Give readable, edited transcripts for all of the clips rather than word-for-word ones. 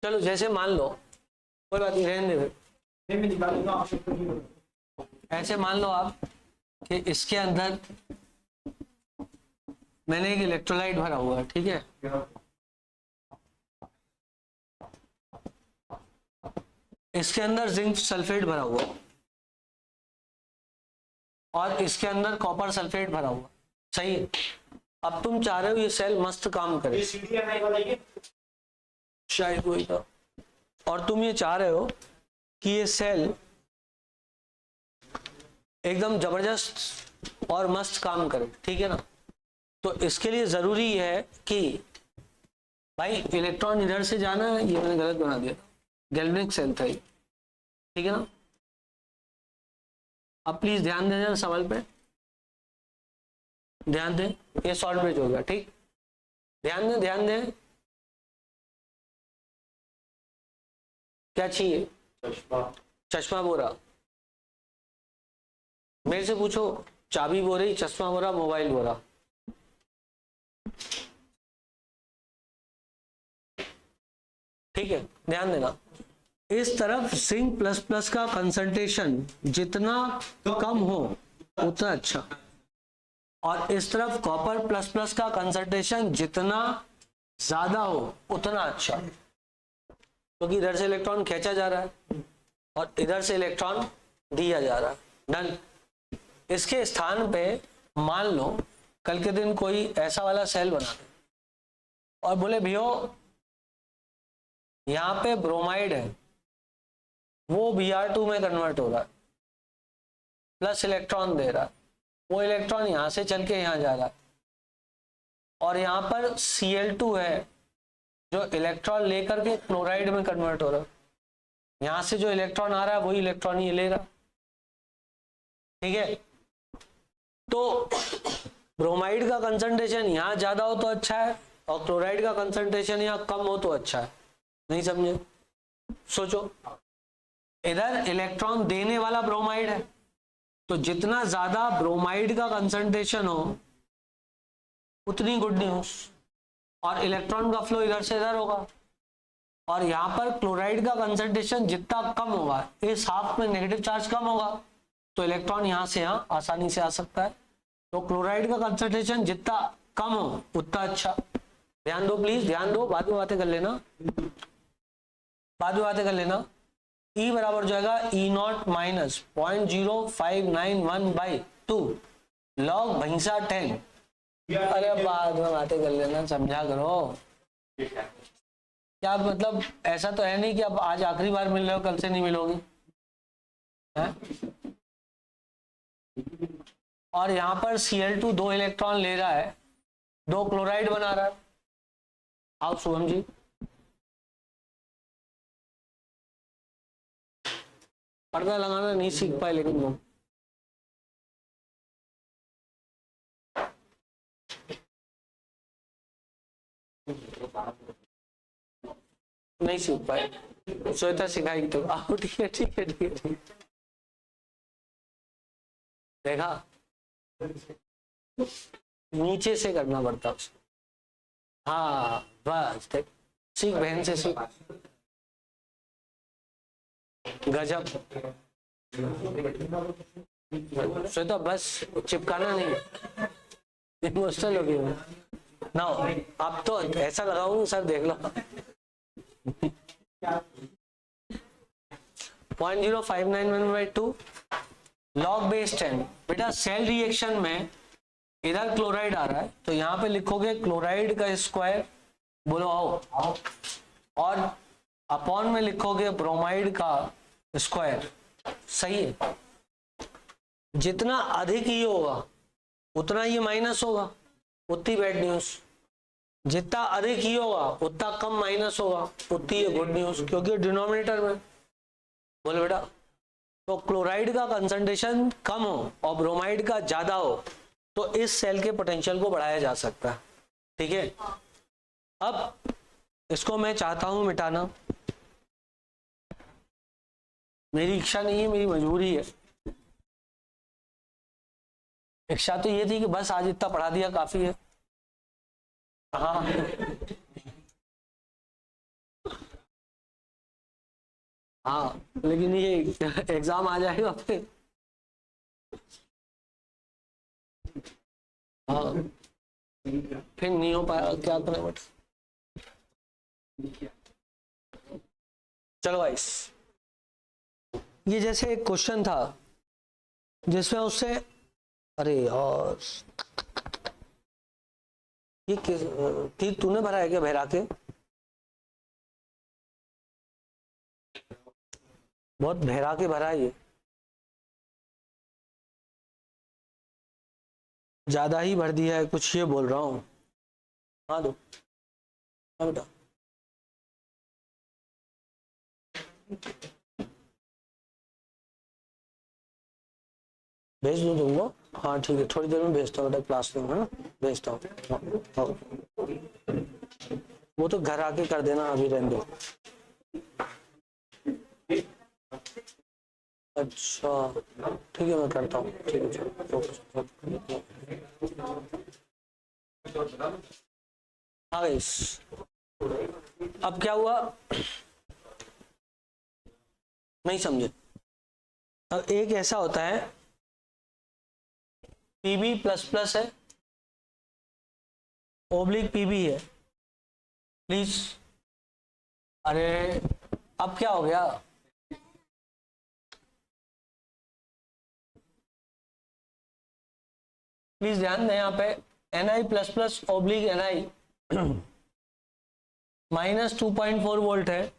चलो जैसे मान लो, कोई बात नहीं, रहने दे, ऐसे मान लो आप कि इसके अंदर मैंने एक इलेक्ट्रोलाइट भरा हुआ है, ठीक है, इसके अंदर जिंक सल्फेट भरा हुआ है और इसके अंदर कॉपर सल्फेट भरा हुआ, सही है। अब तुम चाह रहे हो ये सेल मस्त काम करे, शायद वही था, और तुम ये चाह रहे हो कि ये सेल एकदम जबरदस्त और मस्त काम करे, ठीक है ना। तो इसके लिए जरूरी है कि भाई इलेक्ट्रॉन इधर से जाना है, ये मैंने गलत बना दिया, गैल्वेनिक सेल था ये, ठीक है ना। अब प्लीज ध्यान दें जरा सवाल पे, ध्यान दें, ये शॉर्ट ब्रिज हो गया, ठीक, ध्यान दें ध्यान दें। क्या चाहिए? चश्मा बोरा। मेरे से पूछो, चाबी बोरी, चश्मा बोरा, मोबाइल बोरा। ठीक है, ध्यान देना, इस तरफ जिंक प्लस प्लस का कंसंट्रेशन जितना कम हो उतना अच्छा, और इस तरफ कॉपर प्लस प्लस का कंसंट्रेशन जितना ज्यादा हो उतना अच्छा, क्योंकि इधर से इलेक्ट्रॉन खींचा जा रहा है और इधर से इलेक्ट्रॉन दिया जा रहा है। डन। इसके स्थान पे मान लो कल के दिन कोई ऐसा वाला सेल बना दे और बोले भैया यहाँ पे ब्रोमाइड है, वो Br2 में कन्वर्ट हो रहा है, प्लस इलेक्ट्रॉन दे रहा है, वो इलेक्ट्रॉन यहां से चल के यहां जा रहा है, और यहाँ पर Cl2 है जो इलेक्ट्रॉन लेकर के क्लोराइड में कन्वर्ट हो रहा है, यहां से जो इलेक्ट्रॉन आ रहा है वही इलेक्ट्रॉन ये ले रहा, ठीक है। तो ब्रोमाइड का कंसंट्रेशन यहाँ ज्यादा हो तो अच्छा है और क्लोराइड का कंसंट्रेशन यहाँ कम हो तो अच्छा है, नहीं समझे? सोचो, इधर इलेक्ट्रॉन देने वाला ब्रोमाइड है, तो जितना ज्यादा ब्रोमाइड का कंसंट्रेशन हो उतनी गुड न्यूज, और इलेक्ट्रॉन का फ्लो इधर से इधर होगा, और यहाँ पर क्लोराइड का कंसंट्रेशन जितना कम होगा, इस हाफ में नेगेटिव चार्ज कम होगा, तो इलेक्ट्रॉन यहाँ से यहाँ आसानी से आ सकता है। तो क्लोराइड का कंसंट्रेशन जितना कम हो उतना अच्छा। ध्यान दो प्लीज, ध्यान दो, बाद में बातें कर लेना, बाद में बातें कर लेना। E बराबर जाएगा E0 माइनस 0.0591/2 लॉग भैंसा 10। अरे बाद में बातें कर लेना, समझा करो। क्या मतलब ऐसा तो है नहीं कि अब आज आखिरी बार मिल रहे हो, कल से नहीं मिलोगे है? और यहाँ पर Cl2 2 इलेक्ट्रॉन ले रहा है, 2 क्लोराइड बना रहा है। आओ शुभम जी, पर्दा लगाना नहीं सीख पाए लेकिन वो नहीं सीख पाए, श्वेता सिखाएगी तो आओ, ठीक है ठीक है ठीक है ठीक है। देखा, नीचे से करना पड़ता उसको, हाँ बस देख, सीख बहन से सीख, गजब। श्वेता बस चिपकाना नहीं, इमोशनल हो गई ना, अब तो ऐसा लगाऊंगी सर देख लो। 0.0591/2 लॉग बेस 10। बेटा सेल रिएक्शन में इधर क्लोराइड आ रहा है तो यहाँ पे लिखोगे क्लोराइड का स्क्वायर, बोलो आओ, और अपॉन में लिखोगे ब्रोमाइड का स्क्वायर, सही है। जितना अधिक ही होगा उतना ये माइनस होगा, उतनी बैड न्यूज, जितना अधिक ही होगा उतना कम माइनस होगा, उतनी ये गुड न्यूज, क्योंकि डिनोमिनेटर में। बोलो बेटा, तो क्लोराइड का कंसंट्रेशन कम हो और ब्रोमाइड का ज्यादा हो तो इस सेल के पोटेंशियल को बढ़ाया जा सकता है, ठीक है। अब इसको मैं चाहता हूं मिटाना, मेरी इच्छा नहीं है, मेरी मजबूरी है। इच्छा तो ये थी कि बस आज इतना पढ़ा दिया काफी है, हाँ हाँ लेकिन ये एग्जाम आ जाएगा फिर। हाँ फिर नहीं हो पाया, क्या करें बट। चलो गाइस, ये जैसे एक क्वेश्चन था जिसमें उससे, अरे यार ये किस तीर तूने भरा है क्या बहरा के? बहुत बहरा के भरा है ये, ज्यादा ही भर दिया है कुछ, ये बोल रहा हूँ। हाँ दो, हाँ बेटा। भेज दो तुमको, हाँ ठीक है, थोड़ी देर में भेजता हूँ बेटा, क्लास में है ना, भेजता हूँ। हाँ, हाँ। वो तो घर आके कर देना, अभी रहने दो। अच्छा ठीक है, मैं करता हूँ, ठीक है चलो। हाँ गाइस, अब क्या हुआ नहीं समझे। अब एक ऐसा होता है पीबी प्लस प्लस है, ओब्लिक पीबी है, प्लीज। अरे अब क्या हो गया? प्लीज ध्यान दें, यहाँ पे N I plus plus oblique N I minus 2.4 volt है,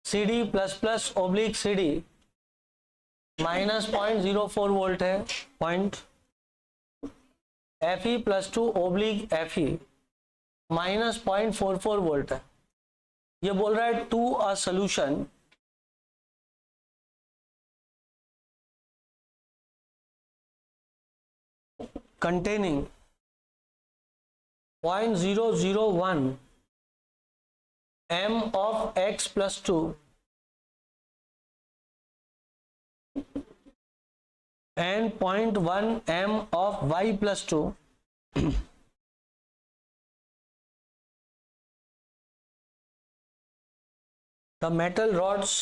C D plus plus oblique C D minus 0.04 volt है, point. F E plus two oblique F E minus 0.44 volt है। ये बोल रहा है to a solution containing 0.001 m of x plus 2 and 0.1 m of y plus 2 the metal rods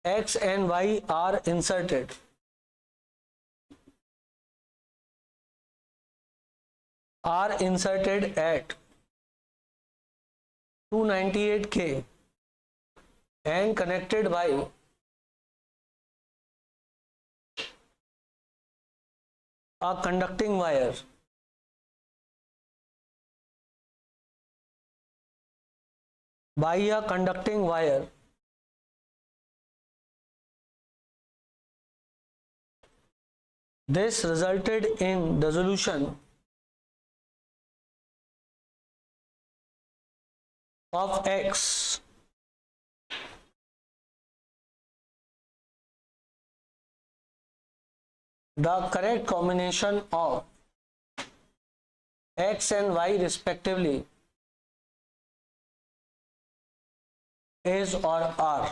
x and y are inserted at 298 K and connected by a conducting wire this resulted in dissolution of x the correct combination of x and y respectively is or are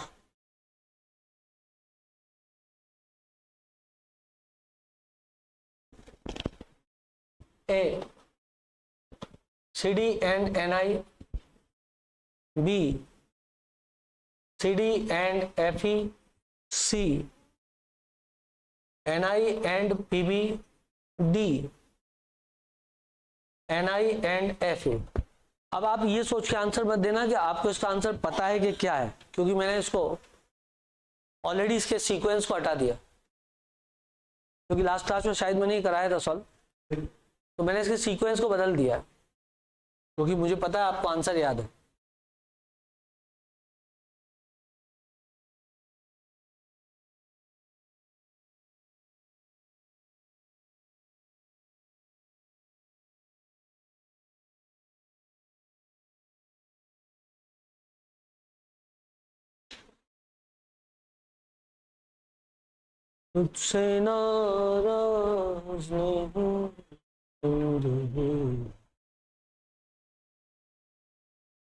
A. CD and Ni, B. CD and Fe, C. Ni and Pb, D. Ni and Fe। अब आप ये सोच के answer मत देना कि आपको इसका आंसर पता है कि क्या है, क्योंकि मैंने इसको ऑलरेडी इसके सीक्वेंस को हटा दिया, क्योंकि लास्ट क्लास में शायद मैंने ही कराया था सॉल्व, तो मैंने इसके सीक्वेंस को बदल दिया क्योंकि मुझे पता है आपको आंसर याद है। तुझसे नाराज नहीं,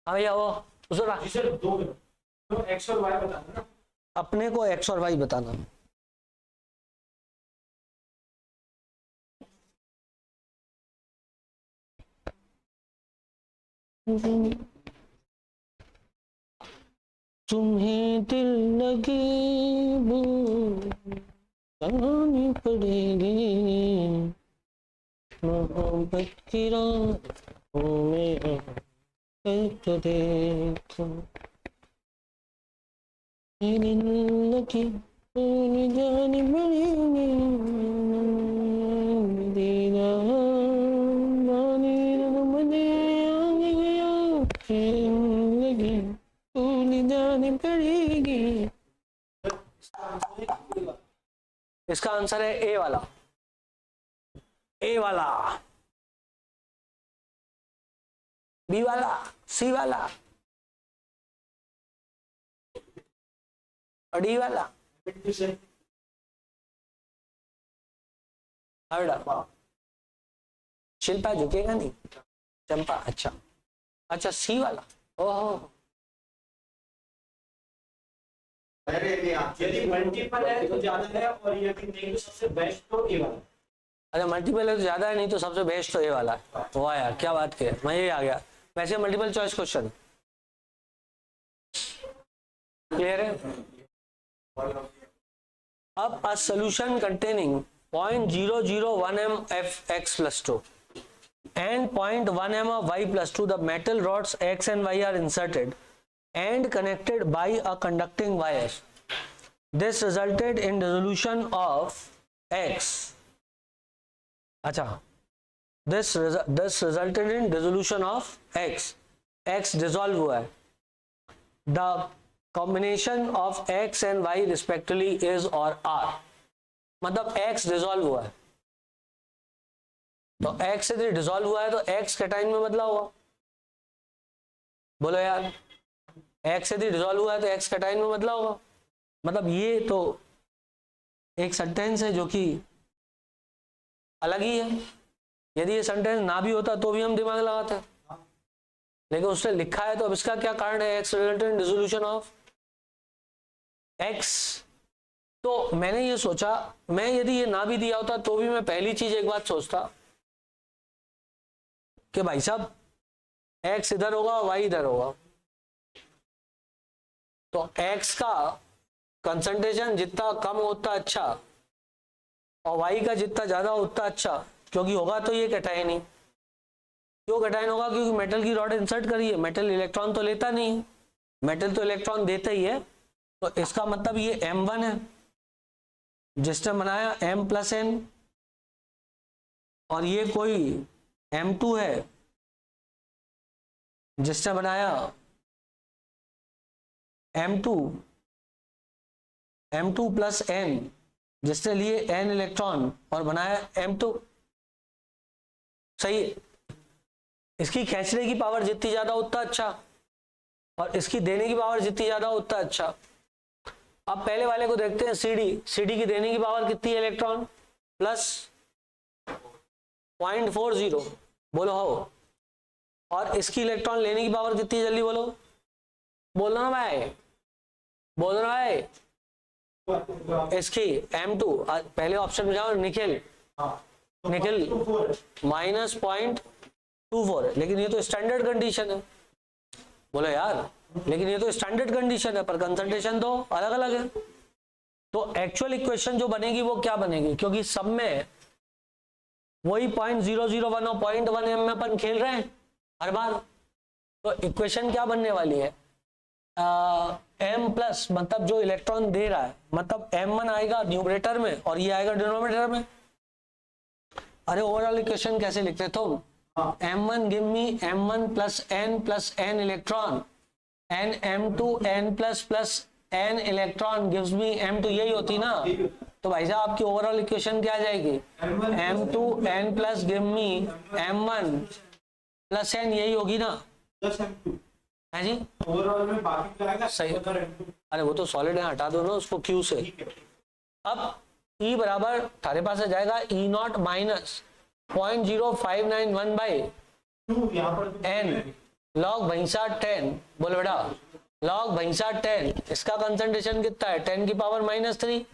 हाँ भैया वो तो एक्स और वाई बताना ना, अपने को एक्स और वाई बताना। तुम्हें दिल लगी कहानी पड़ेगी मोहब्बत की राहों में तो देखो दिल लगी जानी पड़ेगी जानी पड़ेगी। इसका आंसर है ए वाला, ए वाला, बी वाला, सी वाला और डी वाला। शिल्पा झुकेगा नहीं, चंपा। अच्छा अच्छा, सी वाला। ओहो, यदि मल्टीपल है तो ज्यादा है और यदि नहीं तो सबसे बेस्ट तो ए वाला। अच्छा मल्टीपल है तो ज्यादा है, नहीं तो सबसे बेस्ट तो ए वाला है। वाह यार क्या बात की, मैं ये आ गया। वैसे मल्टीपल चॉइस क्वेश्चन क्लियर है। अब a solution containing 0.001 m f x plus 2 and 0.1 m of y plus 2, the metal rods x and y are inserted and connected by a conducting wire. This resulted in dissolution of x. अच्छा, this resulted in dissolution of x. x dissolve हुआ है. The combination of x and y respectively is or are. मतलब x dissolve हुआ है, तो x यदि dissolve हुआ है तो x कैटाइन में बदला हुआ। बोलो यार, x यदि डिसॉल्व हुआ है तो x कैटाइन में बदला होगा। मतलब ये तो एक सेंटेंस है जो कि अलग ही है। यदि ये सेंटेंस ना भी होता तो भी हम दिमाग लगाते, लेकिन उसने लिखा है तो अब इसका क्या कारण है, x resultant dissolution of x। तो मैंने ये सोचा, मैं यदि ये ना भी दिया होता तो भी मैं पहली चीज एक बात सोचता कि भाई साहब x इधर होगा y इधर होगा, तो x का कंसंट्रेशन जितना कम होता अच्छा और y का जितना ज्यादा होता अच्छा, क्योंकि होगा तो ये कैटायन ही। क्यों कैटायन होगा? क्योंकि मेटल की रॉड इंसर्ट करी है, मेटल इलेक्ट्रॉन तो लेता नहीं, मेटल तो इलेक्ट्रॉन देता ही है। तो इसका मतलब ये M1 है जिसने बनाया M प्लस N, और ये कोई M2 है जिसने बनाया M2 प्लस N, जिसने लिए N इलेक्ट्रॉन और बनाया M2। सही है। इसकी खींचने की पावर जितनी ज्यादा उतना अच्छा, और इसकी देने की पावर जितनी ज्यादा उतना अच्छा। अब पहले वाले को देखते हैं, CD की देने की पावर कितनी है इलेक्ट्रॉन? प्लस 0.40, बोलो हो। और इसकी इलेक्ट्रॉन लेने की पावर कितनी है? जल्दी बोलो, बोलो ना भाई, बोलो ना भाई। इसकी M2, पहले ऑप्शन में जाओ, निखिल माइनस 0.24 है, लेकिन ये तो स्टैंडर्ड कंडीशन है। बोलो यार, लेकिन ये तो स्टैंडर्ड कंडीशन है, पर कंसंट्रेशन तो अलग अलग है। तो एक्चुअल इक्वेशन जो बनेगी वो क्या बनेगी? क्योंकि सब में वही 0.001 और 0.1 m में अपन खेल रहे हैं हर बार, तो इक्वेशन क्या बनने वाली है? M प्लस, मतलब जो इलेक्ट्रॉन दे रहा है, मतलब M1 आएगा न्यूमरेटर में और ये आएगा डिनोमिनेटर में। अरे ओवरऑल इक्वेशन कैसे लिखते तुम? M1 give me M1 plus N electron, N M2 N plus N electron gives me M2, यही होती ना। तो भाई साहब आपकी ओवरऑल इक्वेशन क्या आ जाएगी? M2 N plus give me M1 plus N, यही होगी ना है जी। ओवरऑल में बाकी क्या आएगा? सही। अरे वो तो सॉलिड है, हटा दो ना उसको Q से। अब E बराबर तारे पास आ जाएगा E0 minus 0.0591 by N log भैंसा 10। बोलो बेटा, लॉग भैंसा 10। इसका कंसंट्रेशन कितना है? 10 की पावर -3।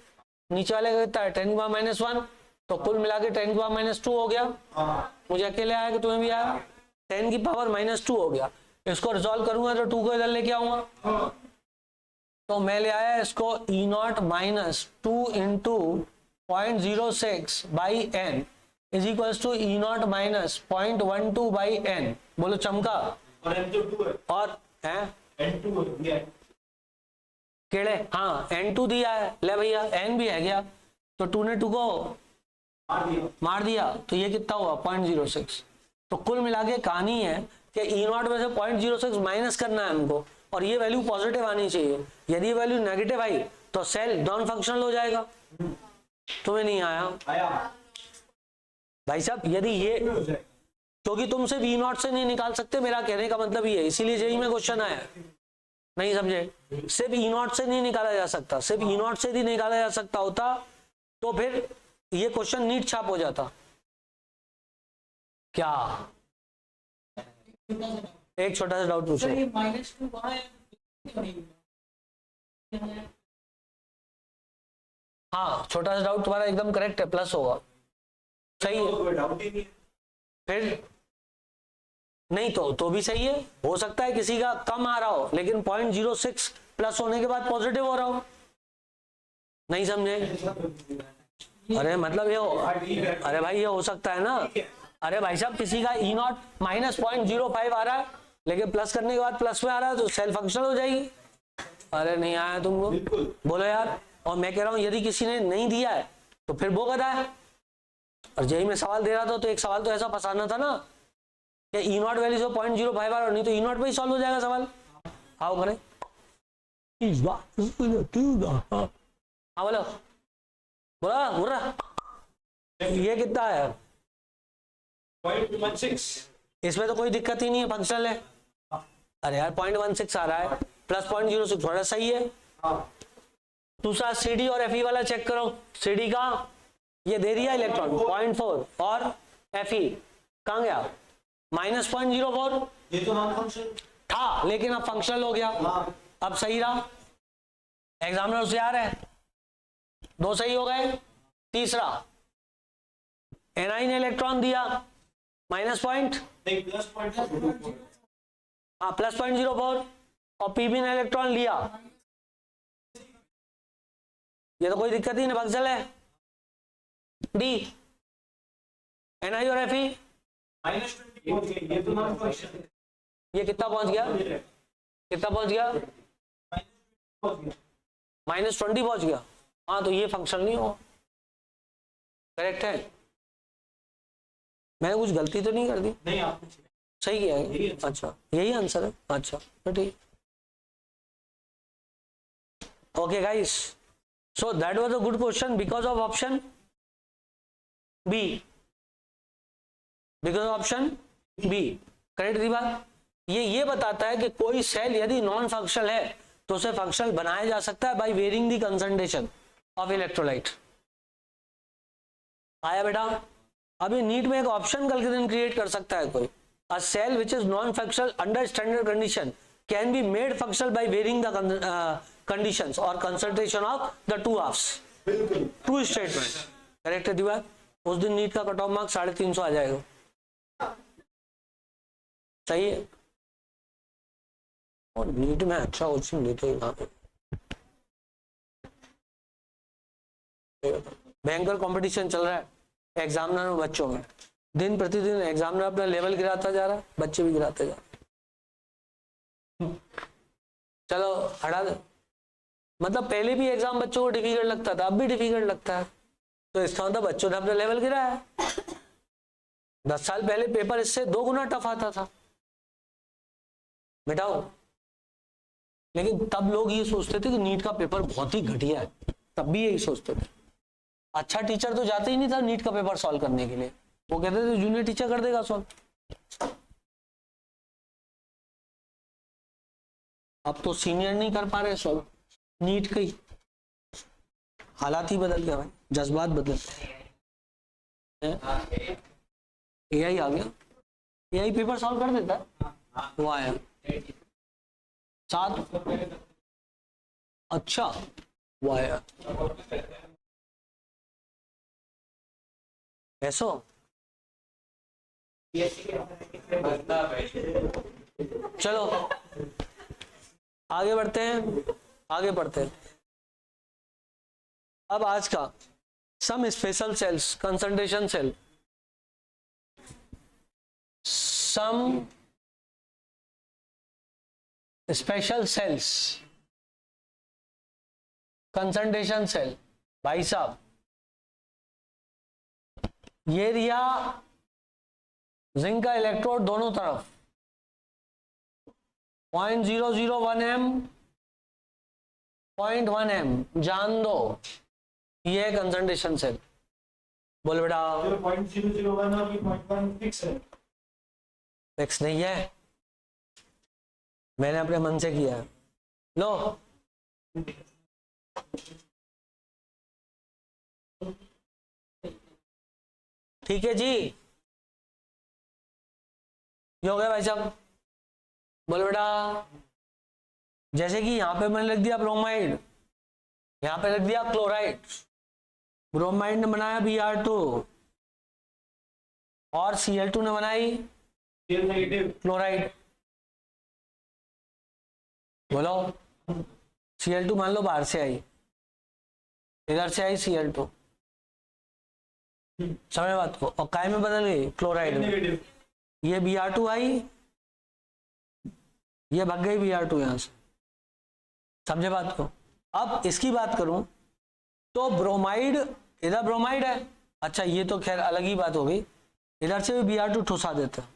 नीचे वाले का कितना है? 10 की पावर -1। तो कुल मिला के 10 की पावर -2 हो गया। मुझे अकेले आया कि तुम्हें भी आया? 10 की पावर -2 हो गया। इसको रिजॉल्व करूंगा तो 2 को इधर लेके आऊंगा, तो मैं ले आया इसको E naught minus 2 into 0.06 by N is equal to E naught minus 0.12 by N. बोलो चमका। और M2 2 है और है N2 है केड़े, हाँ N2 दिया है, ले भैया N भी है गया, तो 2 ने 2 को मार दिया, तो ये कितना हुआ 0.06। तो कुल मिला के कहानी है कि ई नॉट में से 0.06 माइनस करना है हमको, और ये वैल्यू पॉजिटिव आनी चाहिए। यदि वैल्यू नेगेटिव आई तो सेल नॉन फंक्शनल हो जाएगा। तुम्हें नहीं आया भाई साहब? यदि ये, क्योंकि तुम सिर्फ ई नॉट से नहीं निकाल सकते, मेरा कहने का मतलब ये है, इसीलिए जेई में क्वेश्चन आया। नहीं समझे? सिर्फ ई नॉट से नहीं निकाला जा सकता, सिर्फ ई नॉट से नहीं निकाला जा सकता होता तो फिर ये क्वेश्चन नीट छाप हो जाता। क्या एक छोटा सा डाउट पूछो। हाँ छोटा सा डाउट तुम्हारा एकदम करेक्ट है, प्लस होगा, सही है। फिर नहीं तो भी सही है, हो सकता है किसी का कम आ रहा हो लेकिन 0.06 प्लस होने के बाद पॉजिटिव हो रहा हो। नहीं समझे? अरे मतलब ये अरे भाई ये हो सकता है ना। अरे भाई साहब किसी का ई नॉट माइनस 0.05 आ रहा है लेकिन प्लस करने के बाद प्लस में आ रहा है तो सेल फंक्शनल हो जाएगी। अरे नहीं आया तुमको, बोलो यार। और मैं कह रहा हूँ यदि किसी ने नहीं दिया है तो फिर वो गधा है। और जेई में सवाल दे रहा था तो एक सवाल तो ऐसा फंसाना था ना कि ई नॉट वैल्यू से 0.05 आ रहा है, नहीं तो ई नॉट पे ही सॉल्व हो जाएगा सवाल। आओ करें। हाँ बोलो बोला बोला ये कितना है? 0.16। इसमें तो कोई दिक्कत ही नहीं है, फंक्शनल है। अरे यार 0.16 आ रहा है प्लस 0.06 थोड़ा सही है। दूसरा सीडी और एफई वाला चेक करो। सीडी का ये दे दिया इलेक्ट्रॉन 0.4 और एफई कहाँ गया -0.04। ये तो नॉन फंक्शन था लेकिन अब फंक्शनल हो गया। अब सही रहा, एग्जामिनर से आ रहा है, 2 सही हो गए। तीसरा एनआई ने इलेक्ट्रॉन दिया -0.04 हाँ +0.04 और पीबी ने इलेक्ट्रॉन लिया, ये तो कोई दिक्कत ही नहीं, फंक्शनल है। डी एनआई और एफई -20 ये तो नॉन फंक्शन। ये कितना पहुंच गया, कितना पहुंच गया -20 पहुंच गया। हाँ तो ये फंक्शनल नहीं हो, करेक्ट है। मैंने कुछ गलती तो नहीं कर दी? नहीं आपने सही किया है। अच्छा यही आंसर है। अच्छा तो ठीक। Okay guys, so that was a good question because of option B, because of option B correct थी बात। ये बताता है कि कोई सेल यदि नॉन फंक्शनल है तो उसे फंक्शनल बनाया जा सकता है by varying the concentration of electrolyte. आया बेटा? अभी नीट में एक ऑप्शन कल के दिन क्रिएट कर सकता है कोई, a cell which is non functional under standard condition can be made functional by varying the conditions और concentration of the two halves. True statement correct है दीवार। उस दिन नीट का कट ऑफ मार्क्स 350 आ जाएगा। सही है। और नीट में अच्छा क्वेश्चन देते हैं, भयंकर कंपटीशन चल रहा है एग्जामिनर में, बच्चों में। दिन प्रतिदिन एग्जामिनर अपना लेवल गिराता जा रहा है, बच्चे भी गिराते जा रहे। चलो हटा दे। मतलब पहले भी एग्जाम बच्चों को डिफिकल्ट लगता था, अब भी डिफिकल्ट लगता है, तो इसका मतलब बच्चों ने अपना लेवल गिराया है। 10 साल पहले पेपर इससे 2 गुना टफ आता था, मिटाओ। लेकिन तब लोग ये सोचते थे कि नीट का पेपर बहुत ही घटिया है, तब भी यही सोचते थे। अच्छा टीचर तो जाते ही नहीं था नीट का पेपर सॉल्व करने के लिए, वो कहते थे जूनियर टीचर कर देगा सॉल्व। अब तो सीनियर नहीं कर पा रहे सॉल्व नीट का ही। हालात ही बदल गया भाई, जज्बात बदल गए। एआई आ गया, एआई पेपर सॉल्व कर देता है। वो आया 7, अच्छा वो आया ऐसो। चलो आगे बढ़ते हैं। आगे बढ़ते हैं। अब आज का some special cells concentration cell, some special cells concentration cell. भाई साहब ये रिया जिंक का इलेक्ट्रोड दोनों तरफ 0.001 m 0.1 m जान दो, ये है कंसंट्रेशन सेल। बोल बेटा 0.001 और ये 0.1 फिक्स है। फिक्स नहीं है, मैंने अपने मन से किया है। लो ठीक है जी, ये हो गया भाई साहब। बोल बेटा जैसे कि यहां पे मैंने लिख दिया ब्रोमाइड, यहां पे लिख दिया क्लोराइड। ब्रोमाइड ने बनाया Br2 और Cl2 ने बनाई नेगेटिव क्लोराइड। बोलो Cl2 मान लो बाहर से आई, इधर से आई Cl2, समझ बात को, और काय में बदल गई क्लोराइड में। नेगेटिव ये Br2 आई, ये भाग गई Br2 यहां से, समझे बात को। अब इसकी बात करूं तो ब्रोमाइड, इधर ब्रोमाइड है, अच्छा ये तो खैर अलग ही बात हो गई, इधर से भी Br2 ठुसा देता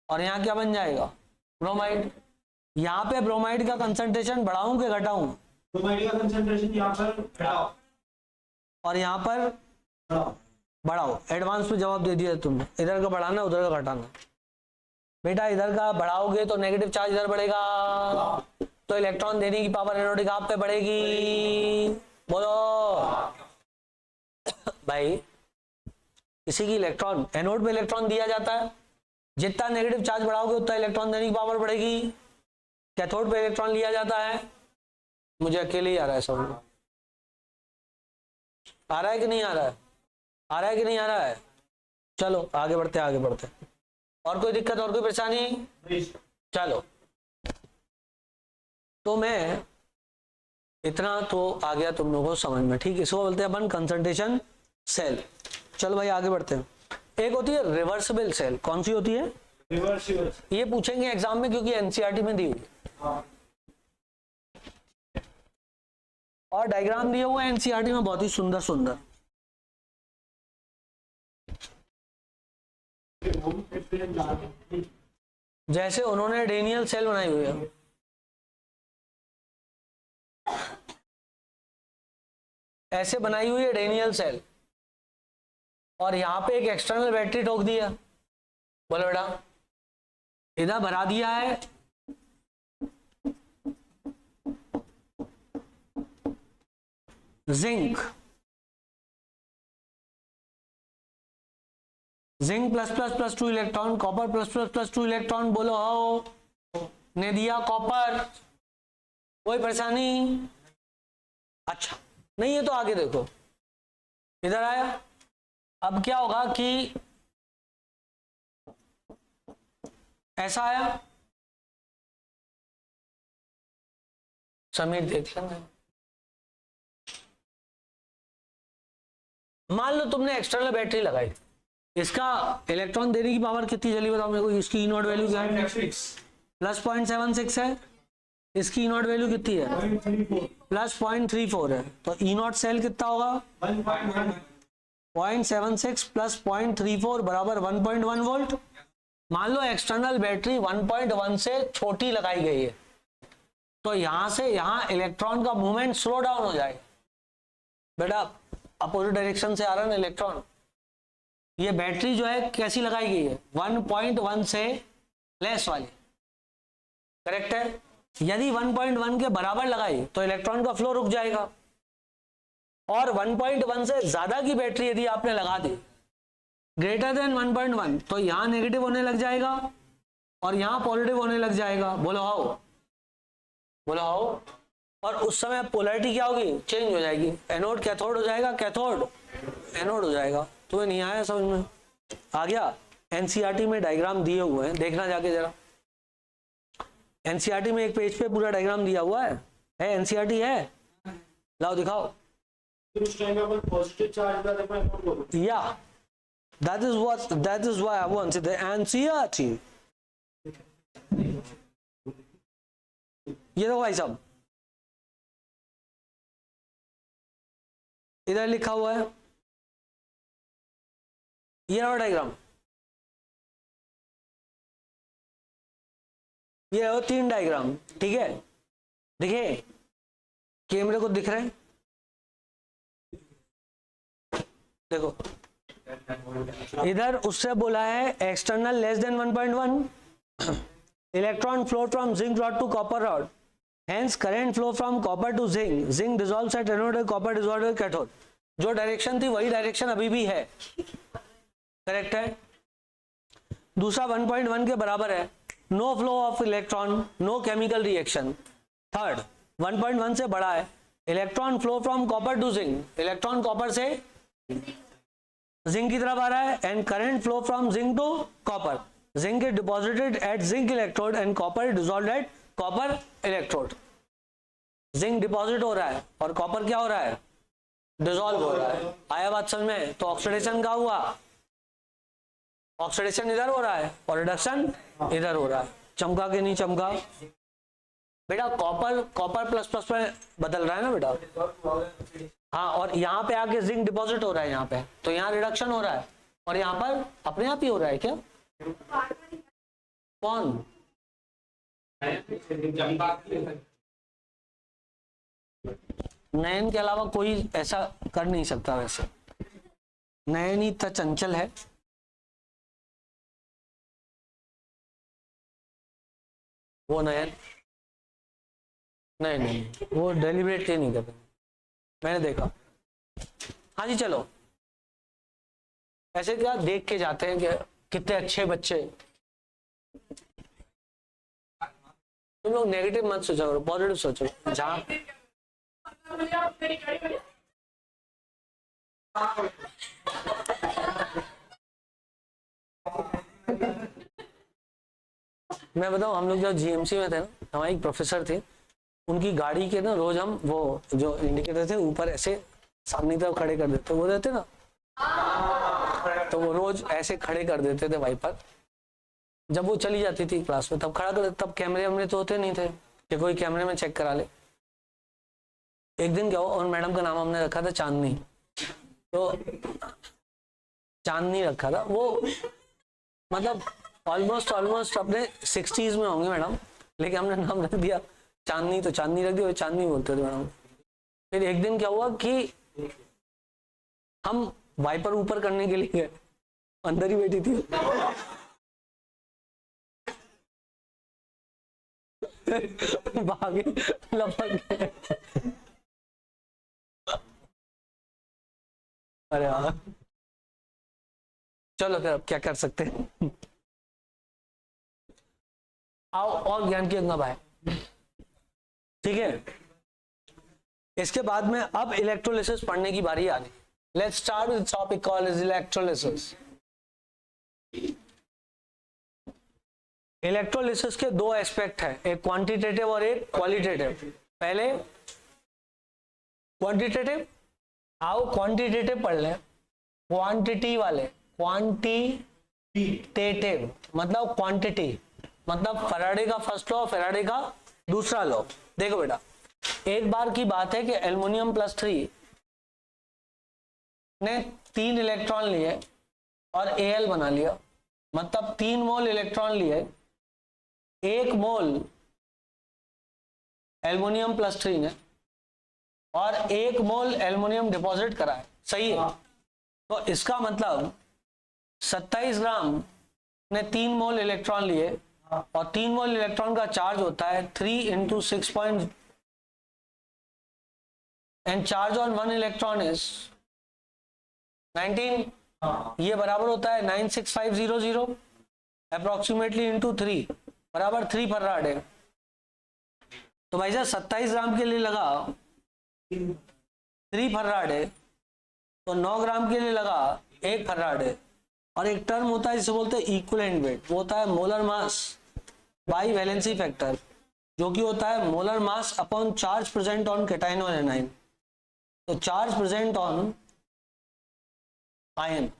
और यहाँ क्या बन जाएगा ब्रोमाइड। यहाँ पे ब्रोमाइड का कंसंट्रेशन बढ़ाऊं कि घटाऊं, ब्रोमाइड का कंसंट्रेशन यहाँ पर बढ़ाओ और यहाँ पर बढ़ाओ। एडवांस में जवाब दे दिया तुमने, इधर का बढ़ाना उधर का घटाना। बेटा इधर का बढ़ाओगे तो नेगेटिव चार्ज इधर बढ़ेगा, तो इलेक्ट्रॉन देने की पावर एनोडिक आप पे बढ़ेगी। बोलो भाई, किसी की इलेक्ट्रॉन एनोड पे इलेक्ट्रॉन दिया जाता है, जितना नेगेटिव चार्ज बढ़ाओगे उतना इलेक्ट्रॉन देने की पावर बढ़ेगी। कैथोड पे इलेक्ट्रॉन लिया जाता है, मुझे अकेले ही आ रहा है समझ में, आ रहा है कि नहीं आ रहा है, आ रहा है कि नहीं आ रहा है। चलो आगे बढ़ते आगे बढ़ते। और कोई दिक्कत और कोई परेशानी? चलो तो मैं इतना तो आ गया तुम लोगों को समझ में, ठीक है। इसको बोलते हैं अपन कंसंट्रेशन सेल। चलो भाई आगे बढ़ते हैं। एक होती है रिवर्सिबल सेल, कौन सी होती है? रिवर्सिबल। ये पूछेंगे एग्जाम में क्योंकि एनसीईआरटी में दी हुई और डायग्राम दिए हुए हैं एनसीईआरटी में बहुत ही सुंदर सुंदर। जैसे उन्होंने डेनियल सेल बनाई हुई है, ऐसे बनाई हुई है डेनियल सेल, और यहां पे एक एक्सटर्नल बैटरी ठोक दिया। बोलो बेटा इधर भरा दिया है zinc, zinc plus plus plus 2 electron, copper plus plus plus 2 electron. बोलो आओ, ने दिया कॉपर, कोई परेशानी? अच्छा नहीं है तो आगे देखो, इधर आया। अब क्या होगा कि ऐसा आया, समीर देख लेंगे। मान लो तुमने एक्सटर्नल बैटरी लगाई, इसका इलेक्ट्रॉन देने की पावर कितनी चली बताओ मेरे को। इसकी ई नॉट वैल्यू क्या है? प्लस 0.76 है। इसकी ई नॉट वैल्यू कितनी है? प्लस 0.34 है। तो ई नॉट सेल कितना होगा? 0.76 प्लस 0.34 बराबर 1.1 वोल्ट। मान लो एक्सटर्नल बैटरी 1.1 से छोटी लगाई गई है, तो यहां से यहां इलेक्ट्रॉन का मूवमेंट स्लो डाउन हो जाएगा। बेटा अपोजिट डायरेक्शन से आ रहा है ना इलेक्ट्रॉन, ये बैटरी जो है कैसी लगाई गई है? 1.1 से लेस वाली, करेक्ट है। यदि 1.1 के बराबर लगाई तो इलेक्ट्रॉन का फ्लो रुक जाएगा, और 1.1 से ज्यादा की बैटरी यदि आपने लगा दी ग्रेटर देन 1.1, तो यहां नेगेटिव होने लग जाएगा और यहां पॉजिटिव होने लग जाएगा। बोलो आओ, बोलो आओ। और उस समय पोलैरिटी क्या होगी? चेंज हो जाएगी। एनोड कैथोड हो जाएगा, कैथोड एनोड हो जाएगा। तुम्हें नहीं आया समझ में? आ गया? एनसीईआरटी में डायग्राम दिए हुए हैं, देखना जाके जरा। एनसीईआरटी में एक पेज पे पूरा डायग्राम दिया हुआ है एनसीईआरटी है, लाओ दिखाओ। फिर उस टाइम पे अपन पॉजिटिव चार्ज का देखो अकाउंट करो। या that is why I wanted the NCERT। ये देखो भाई साहब, इधर लिखा हुआ है, ये रहा डायग्राम, ये रहा 3 डायग्राम, ठीक है, दिखे कैमरे को दिख रहे हैं, देखो इधर उससे बोला है external less than 1.1 electron flow from zinc rod to copper rod, hence current flow from copper to zinc, zinc dissolves at anode, copper dissolves at cathode. जो डायरेक्शन थी वही डायरेक्शन अभी भी है, करेक्ट है। दूसरा 1.1 के बराबर है, no flow of electron, no chemical reaction. Third 1.1 से बड़ा है, electron flow from copper to zinc, electron copper से जिंक की तरफ आ रहा है, and current flow from zinc to copper, zinc is deposited at zinc electrode and copper dissolved at copper electrode. Zinc deposit हो रहा है और कॉपर क्या हो रहा है, डिसॉल्व हो रहा है। आया बात समझ में? तो ऑक्सीडेशन का हुआ, ऑक्सीडेशन इधर हो रहा है और रिडक्शन इधर हो रहा है। चमका के नहीं चमका बेटा? कॉपर प्लस प्लस में बदल रहा है ना बेटा। हाँ, और यहाँ पे आके जिंक डिपॉजिट हो रहा है यहाँ पे, तो यहाँ रिडक्शन हो रहा है और यहाँ पर अपने आप ही हो रहा है क्या? कौन? नयन के अलावा कोई ऐसा कर नहीं सकता। वैसे नयन ही इतना चंचल है। वो नयन नहीं, वो डेलिब्रेटली नहीं करता, मैंने देखा। हाँ जी चलो, ऐसे क्या देख के जाते हैं कि कितने अच्छे बच्चे। तुम लोग नेगेटिव मत सोचो, पॉजिटिव सोचो। जहाँ मैं बताऊं, हम लोग जब जीएमसी में थे ना, हमारे एक प्रोफेसर थे, उनकी गाड़ी के ना रोज हम वो जो इंडिकेटर थे ऊपर ऐसे सामने की तरफ खड़े कर देते, वो रहते ना, तो वो रोज ऐसे खड़े कर देते थे वाइपर। जब वो चली जाती थी क्लास में तब खड़ा कर देते, तब कैमरे हमने तो होते नहीं थे कि कोई कैमरे में चेक करा ले। एक दिन क्या हुआ, और मैडम का नाम हमने रखा था चांदनी, तो चांदनी रखा था। वो मतलब ऑलमोस्ट अपने 60s में होंगे मैडम, लेकिन हमने नाम रख दिया चांदनी, तो चांदनी रख दिया, चांदनी बोलते थे मैडम। फिर एक दिन क्या हुआ कि हम वाइपर ऊपर करने के लिए गए, अंदर ही बैठी थी भागे लपक गए। अरे यार चलो फिर अब क्या कर सकते हैं। आओ और ज्ञान की गंगा भाई, ठीक है। इसके बाद में अब इलेक्ट्रोलिसिस पढ़ने की बारी आ गई। Let's start with topic called is electrolysis. Electrolysis के दो एस्पेक्ट है, एक क्वांटिटेटिव और एक क्वालिटेटिव। पहले क्वांटिटेटिव, आओ क्वांटिटेटिव पढ़ लें। क्वांटिटी वाले, क्वांटिटेटिव मतलब क्वांटिटी, मतलब फैराडे का फर्स्ट लॉ, फैराडे का दूसरा लॉ। देखो बेटा, एक बार की बात है कि एल्युमिनियम +3 ने 3 इलेक्ट्रॉन लिए और Al बना लिया, मतलब 3 मोल इलेक्ट्रॉन लिए, 1 मोल एल्युमिनियम +3 ने और 1 मोल एल्युमिनियम डिपॉजिट करा है, सही है। तो इसका मतलब 27 ग्राम ने 3 मोल इलेक्ट्रॉन लिए और 3 मोल इलेक्ट्रॉन का चार्ज होता है 3 × 6 and charge on 1 electron is 19। ये बराबर होता है 96500 अप्रोक्सीमेटली इंटू 3 बराबर 3 फराड है। तो भाई साहब 27 ग्राम के लिए लगा 3 फराड है, तो 9 ग्राम के लिए लगा 1 फराड है। और एक टर्म होता है जिसे बोलते हैं इक्विवेलेंट वेट, वो होता है molar mass by valency factor. जो कि होता है molar mass upon charge present on cation और एनायन। तो चार्ज प्रेजेंट ऑन आयन,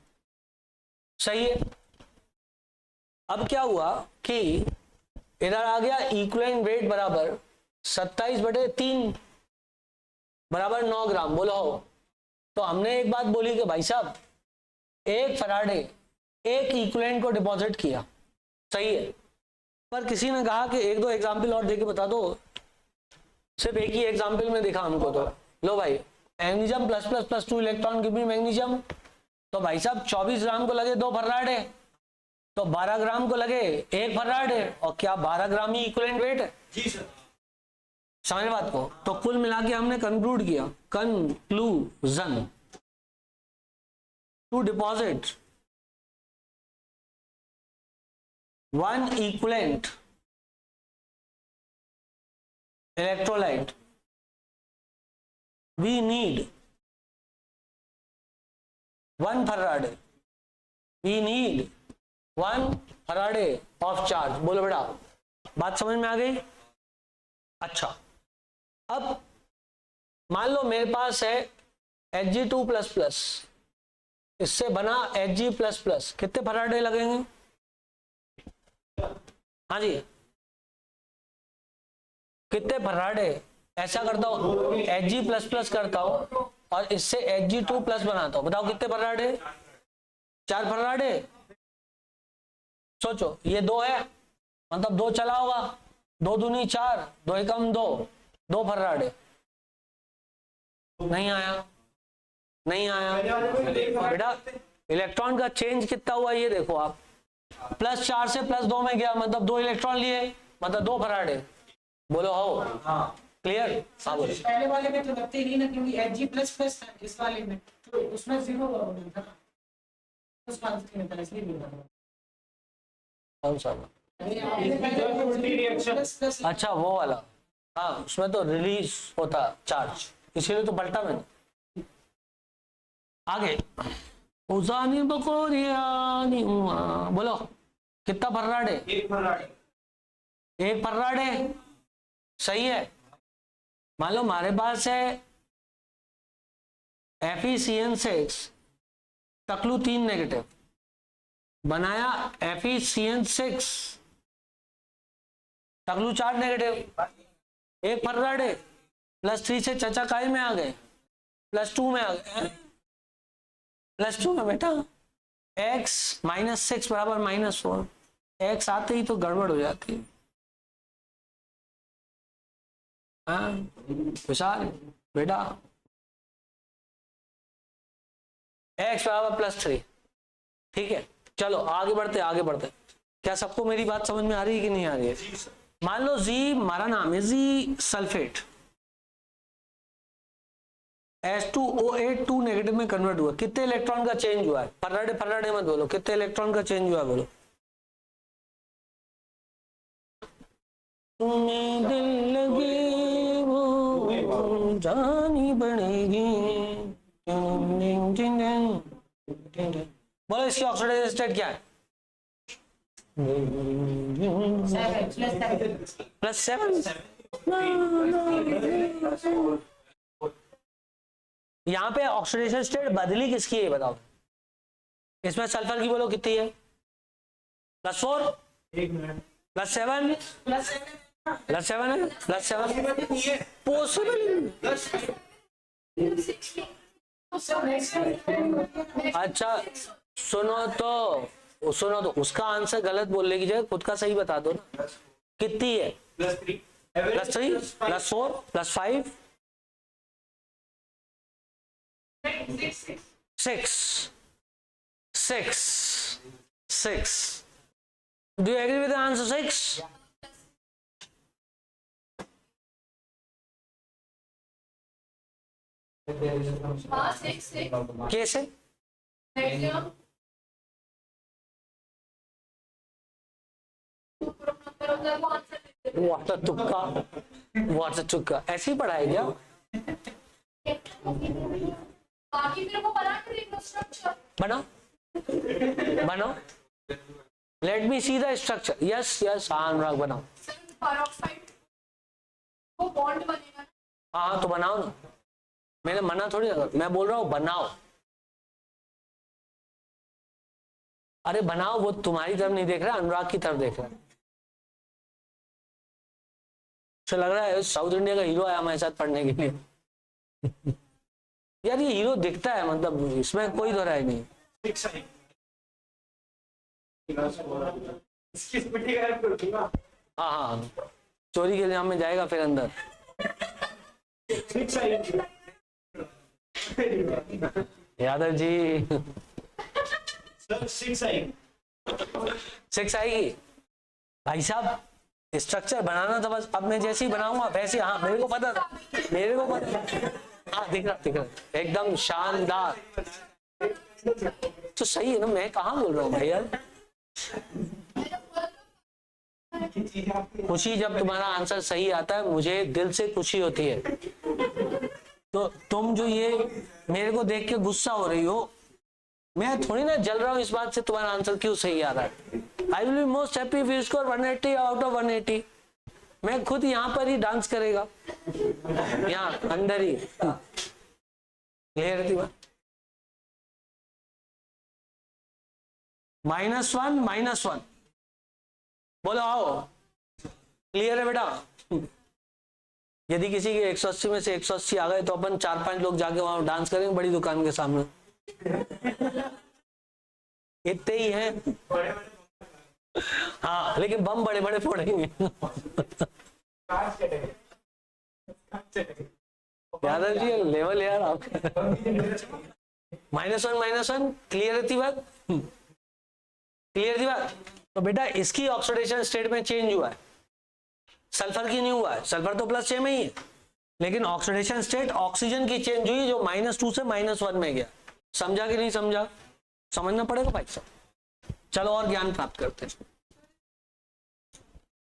सही है। अब क्या हुआ कि इधर आ गया इक्विवेलेंट वेट बराबर 27/3 बराबर 9 ग्राम, बोलो हो। तो हमने एक बात बोली कि भाई साहब एक फराडे एक इक्विवेलेंट को डिपॉजिट किया, सही है। पर किसी ने कहा कि एक दो एग्जाम्पल और देके बता दो, सिर्फ एक ही एग्जाम्पल में देखा हमको। तो लो भाई, magnesium plus plus plus 2 electron give me magnesium. तो भाई साहब 24 ग्राम को लगे 2 फराडे, तो 12 ग्राम को लगे 1 फराडे, और क्या 12 ग्राम ही इक्विवेलेंट वेट है? जी सर। समझ बात को। तो कुल मिला के हमने कंक्लूड किया, conclusion, to deposit one equivalent electrolyte we need 1 Faraday, we need 1 Faraday of charge। बोलो बेटा, बात समझ में आ गई? अच्छा, अब मान लो मेरे पास है Hg2++, इससे बना Hg++, कितने फराडे लगेंगे? हाँ जी, कितने फराडे? ऐसा करता हूं Hg++ करता हूं और इससे Hg2+ बनाता हूं, बताओ कितने फराडे? 4 फराडे। सोचो, ये 2 है, मतलब 2 चला होगा, 2 दूनी 4, 2 एकम 2, 2 फराडे। नहीं आया, नहीं आया बेटा। इलेक्ट्रॉन का चेंज कितना हुआ ये देखो आप, +4 से +2 में गया, मतलब 2 इलेक्ट्रॉन लिए, मतलब 2 फराडे। बोलो हो, हाँ क्लियर? हाँ बोलो। पहले वाले में तो लगते ही नहीं ना, क्योंकि Hg++ था इस वाले में, तो उसमें 0 था, उस आंसर में था, इसलिए नहीं था। कौन सा? रिएक्शन अच्छा वो वाला, हाँ उसमें तो रिलीज होता चार्ज, इसीलिए तो पलटा मैंने। आगे उजानी बकोरियानी बोलो कितना फराडे? 1 फराडे। 1 फराडे, सही है। मान लो हमारे पास है FeCN6 टकलू 3 नेगेटिव, बनाया FeCN6 टकलू 4 नेगेटिव, 1 फराडे, +3 से चचा काय में आ गए, +2 में आ गए, +2 में बेटा। x -6 बराबर -4, x आते ही तो गड़बड़ हो जाती है। हाँ विशाल बेटा, x बराबर +3, ठीक है। चलो आगे बढ़ते आगे बढ़ते। क्या सबको मेरी बात समझ में आ रही है कि नहीं आ रही है? मान लो जी, हमारा नाम है जी सल्फेट, H2OH 2 नेगेटिव में कन्वर्ट हुआ, कितने इलेक्ट्रॉन का चेंज हुआ है? फराडे फराडे मत बोलो, कितने इलेक्ट्रॉन का चेंज हुआ है बोलो। तुम्हें दिल लगे वो जानी पड़ेगी। बोलो इसकी ऑक्सीडाइज स्टेट क्या है? +7। यहाँ पे ऑक्सीडेशन स्टेट बदली किसकी है बताओ? इसमें सल्फर की बोलो कितनी है? +4, एक मिनट, +7, +7 है, +7 पॉसिबल। अच्छा सुनो तो उसका आंसर गलत बोलने की जगह खुद का सही बता दो ना, कितनी है? +3, +3, +4, +5, 6. Do you agree with the answer 6? कैसे? व्हाट्स तुक्का ऐसे ही पढ़ाया क्या? बाकी मेरे को बना के स्ट्रक्चर बनाओ। Let me see the structure. Yes Anurag बनाओ। peroxide हाँ तो बनाओ ना, मैंने मना थोड़ी ना, मैं बोल रहा हूँ बनाओ। अरे बनाओ, वो तुम्हारी तरफ नहीं देख रहा, अनुराग की तरफ देख रहा है। तो लग रहा है साउथ इंडिया का हीरो आया हमारे साथ पढ़ने के लिए। यार ये हीरो दिखता है, मतलब इसमें कोई दो राय नहीं। इसकी स्पीड गायब कर दूंगा। हाँ हाँ, चोरी के इल्जाम में जाएगा फिर अंदर। यादव जी सर 6 आएगी। 6 आएगी भाई साहब, स्ट्रक्चर बनाना था बस। अब मैं जैसे ही बनाऊंगा वैसे, हाँ मेरे को पता था, मेरे को पता। हाँ दिख रहा एकदम शानदार। तो सही है ना, मैं कहाँ बोल रहा हूँ भाई यार। खुशी जब तुम्हारा आंसर सही आता है, मुझे दिल से खुशी होती है। तो तुम जो ये मेरे को देख के गुस्सा हो रही हो, मैं थोड़ी ना जल रहा हूँ इस बात से तुम्हारा आंसर क्यों सही आ रहा है। I will be most happy if you score 180 out of 180। मैं खुद यहाँ पर ही डांस करेगा, यहाँ अंदर ही। क्लियर थी बात? -1 बोलो आओ। क्लियर है बेटा? यदि किसी के 180 में से 180 आ गए तो अपन 4-5 लोग जाके वहां डांस करेंगे बड़ी दुकान के सामने। इतने ही हैं। हाँ लेकिन बम बड़े बड़े फोड़ेंगे। यादव जी लेवल यार आपका। -1 क्लियर थी बात? क्लियर थी बात? तो बेटा इसकी ऑक्सीडेशन स्टेट में चेंज हुआ है, सल्फर की नहीं हुआ है। सल्फर तो +6 में ही है, लेकिन ऑक्सीडेशन स्टेट ऑक्सीजन की चेंज हुई जो -2 से -1 में गया। समझा कि नहीं समझा? समझना पड़ेगा भाई साहब। चलो और ज्ञान प्राप्त करते हैं।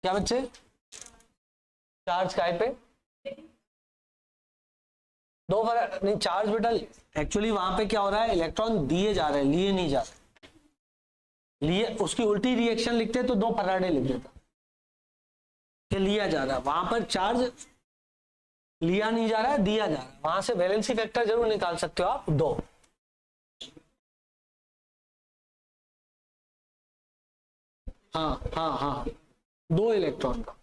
क्या बच्चे? चार्ज काय पे? दो फर्क नहीं, चार्ज बेटा एक्चुअली वहां पे क्या हो रहा है, इलेक्ट्रॉन दिए जा रहे हैं, लिए नहीं जा रहे। लिए उसकी उल्टी रिएक्शन लिखते तो 2 फराडे लिख देता कि लिया जा रहा है। वहां पर चार्ज लिया नहीं जा रहा है, दिया जा रहा है। वहां से वैलेंसी फैक्टर जरूर निकाल सकते हो आप 2। हाँ 2 इलेक्ट्रॉन का।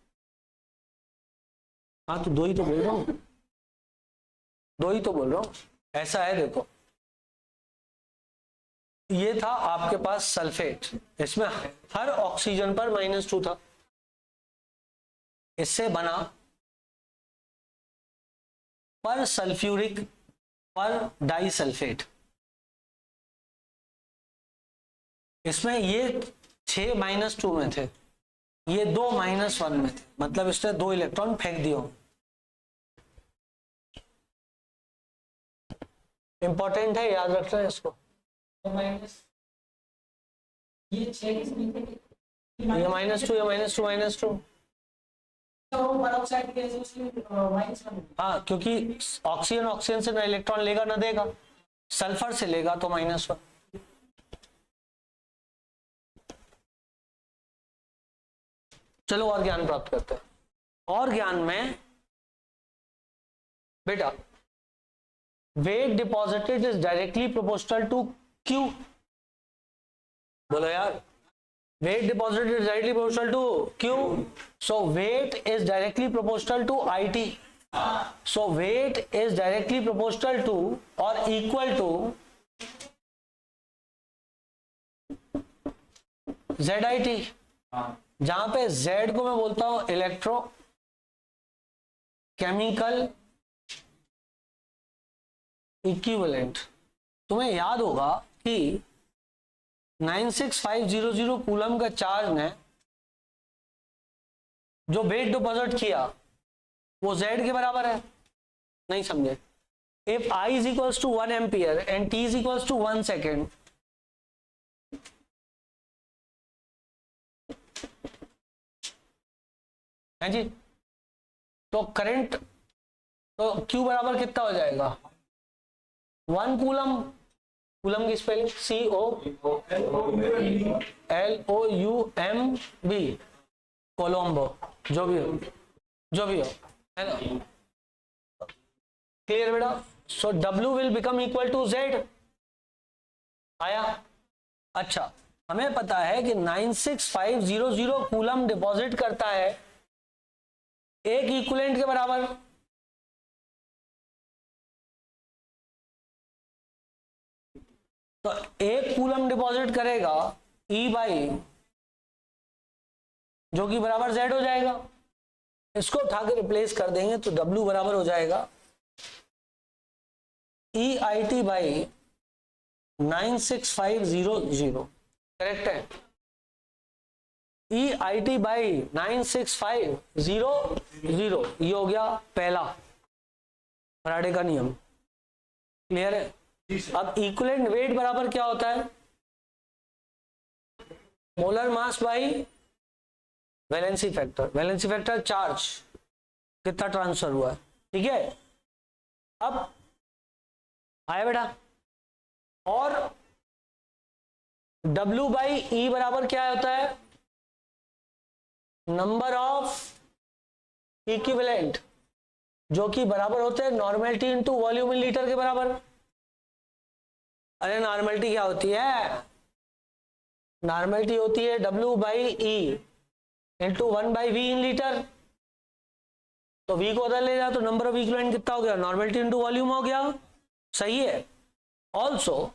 हाँ तो 2 ही तो बोल रहा हूं, 2 ही तो बोल रहा हूं। ऐसा है देखो, ये था आपके पास सल्फेट, इसमें हर ऑक्सीजन पर -2 था। इससे बना पर सल्फ्यूरिक पर डाइसल्फेट। इसमें ये 6 -2 में थे, ये 2 -1 में थे, मतलब इसने 2 इलेक्ट्रॉन फेंक दिए। इंपॉर्टेंट है, याद रखना है इसको। ये 6 किसमें थे? ये -2 या -2 तो पेरोक्साइड गैस उसमें -1। हाँ क्योंकि ऑक्सीजन से ना इलेक्ट्रॉन लेगा ना देगा, सल्फर से लेगा तो -1। चलो और ज्ञान प्राप्त करते हैं। और ज्ञान में बेटा weight deposited is directly proportional to Q. बोलो यार, weight deposited is directly proportional to Q. So weight is directly proportional to IT. So weight is directly proportional to or equal to ZIT. जहां पे Z को मैं बोलता हूं electro chemical equivalent. तुम्हें याद होगा कि 96500 कूलम का चार्ज ने जो वेट डिपॉजिट किया वो Z के बराबर है। नहीं समझे? If I is equals to 1 ampere and T is equals to 1 second, है जी, तो करंट तो Q बराबर कितना हो जाएगा? 1 कूलम। कूलम की स्पेलिंग COLOUMB, कोलम्बो, जो भी हो है ना। क्लियर बेटा? So W will become equal to Z। आया? अच्छा, हमें पता है कि 96500 कूलम डिपॉजिट करता है एक इक्विवेलेंट के बराबर। तो एक कूलम डिपॉजिट करेगा E बाई, जो कि बराबर Z हो जाएगा। इसको उठा के रिप्लेस कर देंगे तो W बराबर हो जाएगा EIT बाई 96500। करेक्ट है? EIT बाई 96500, ये हो गया पहला फैराडे का नियम। क्लियर है? अब इक्विवेलेंट वेट बराबर क्या होता है? Molar mass by valency factor. Valency factor charge कितना ट्रांसफर हुआ है। ठीक है? अब आया बेटा? और W बाई E बराबर क्या होता है? नंबर ऑफ इक्विवेलेंट, जो कि बराबर होते हैं normality into volume in litre के बराबर। अरे नॉर्मेलिटी क्या होती है? नॉर्मेलिटी होती है W by E into 1 by V in litre. तो V को उधर ले जाओ तो नंबर ऑफ इक्विवेलेंट कितना हो गया? नॉर्मेलिटी इनटू वॉल्यूम हो गया। सही है? ऑल्सो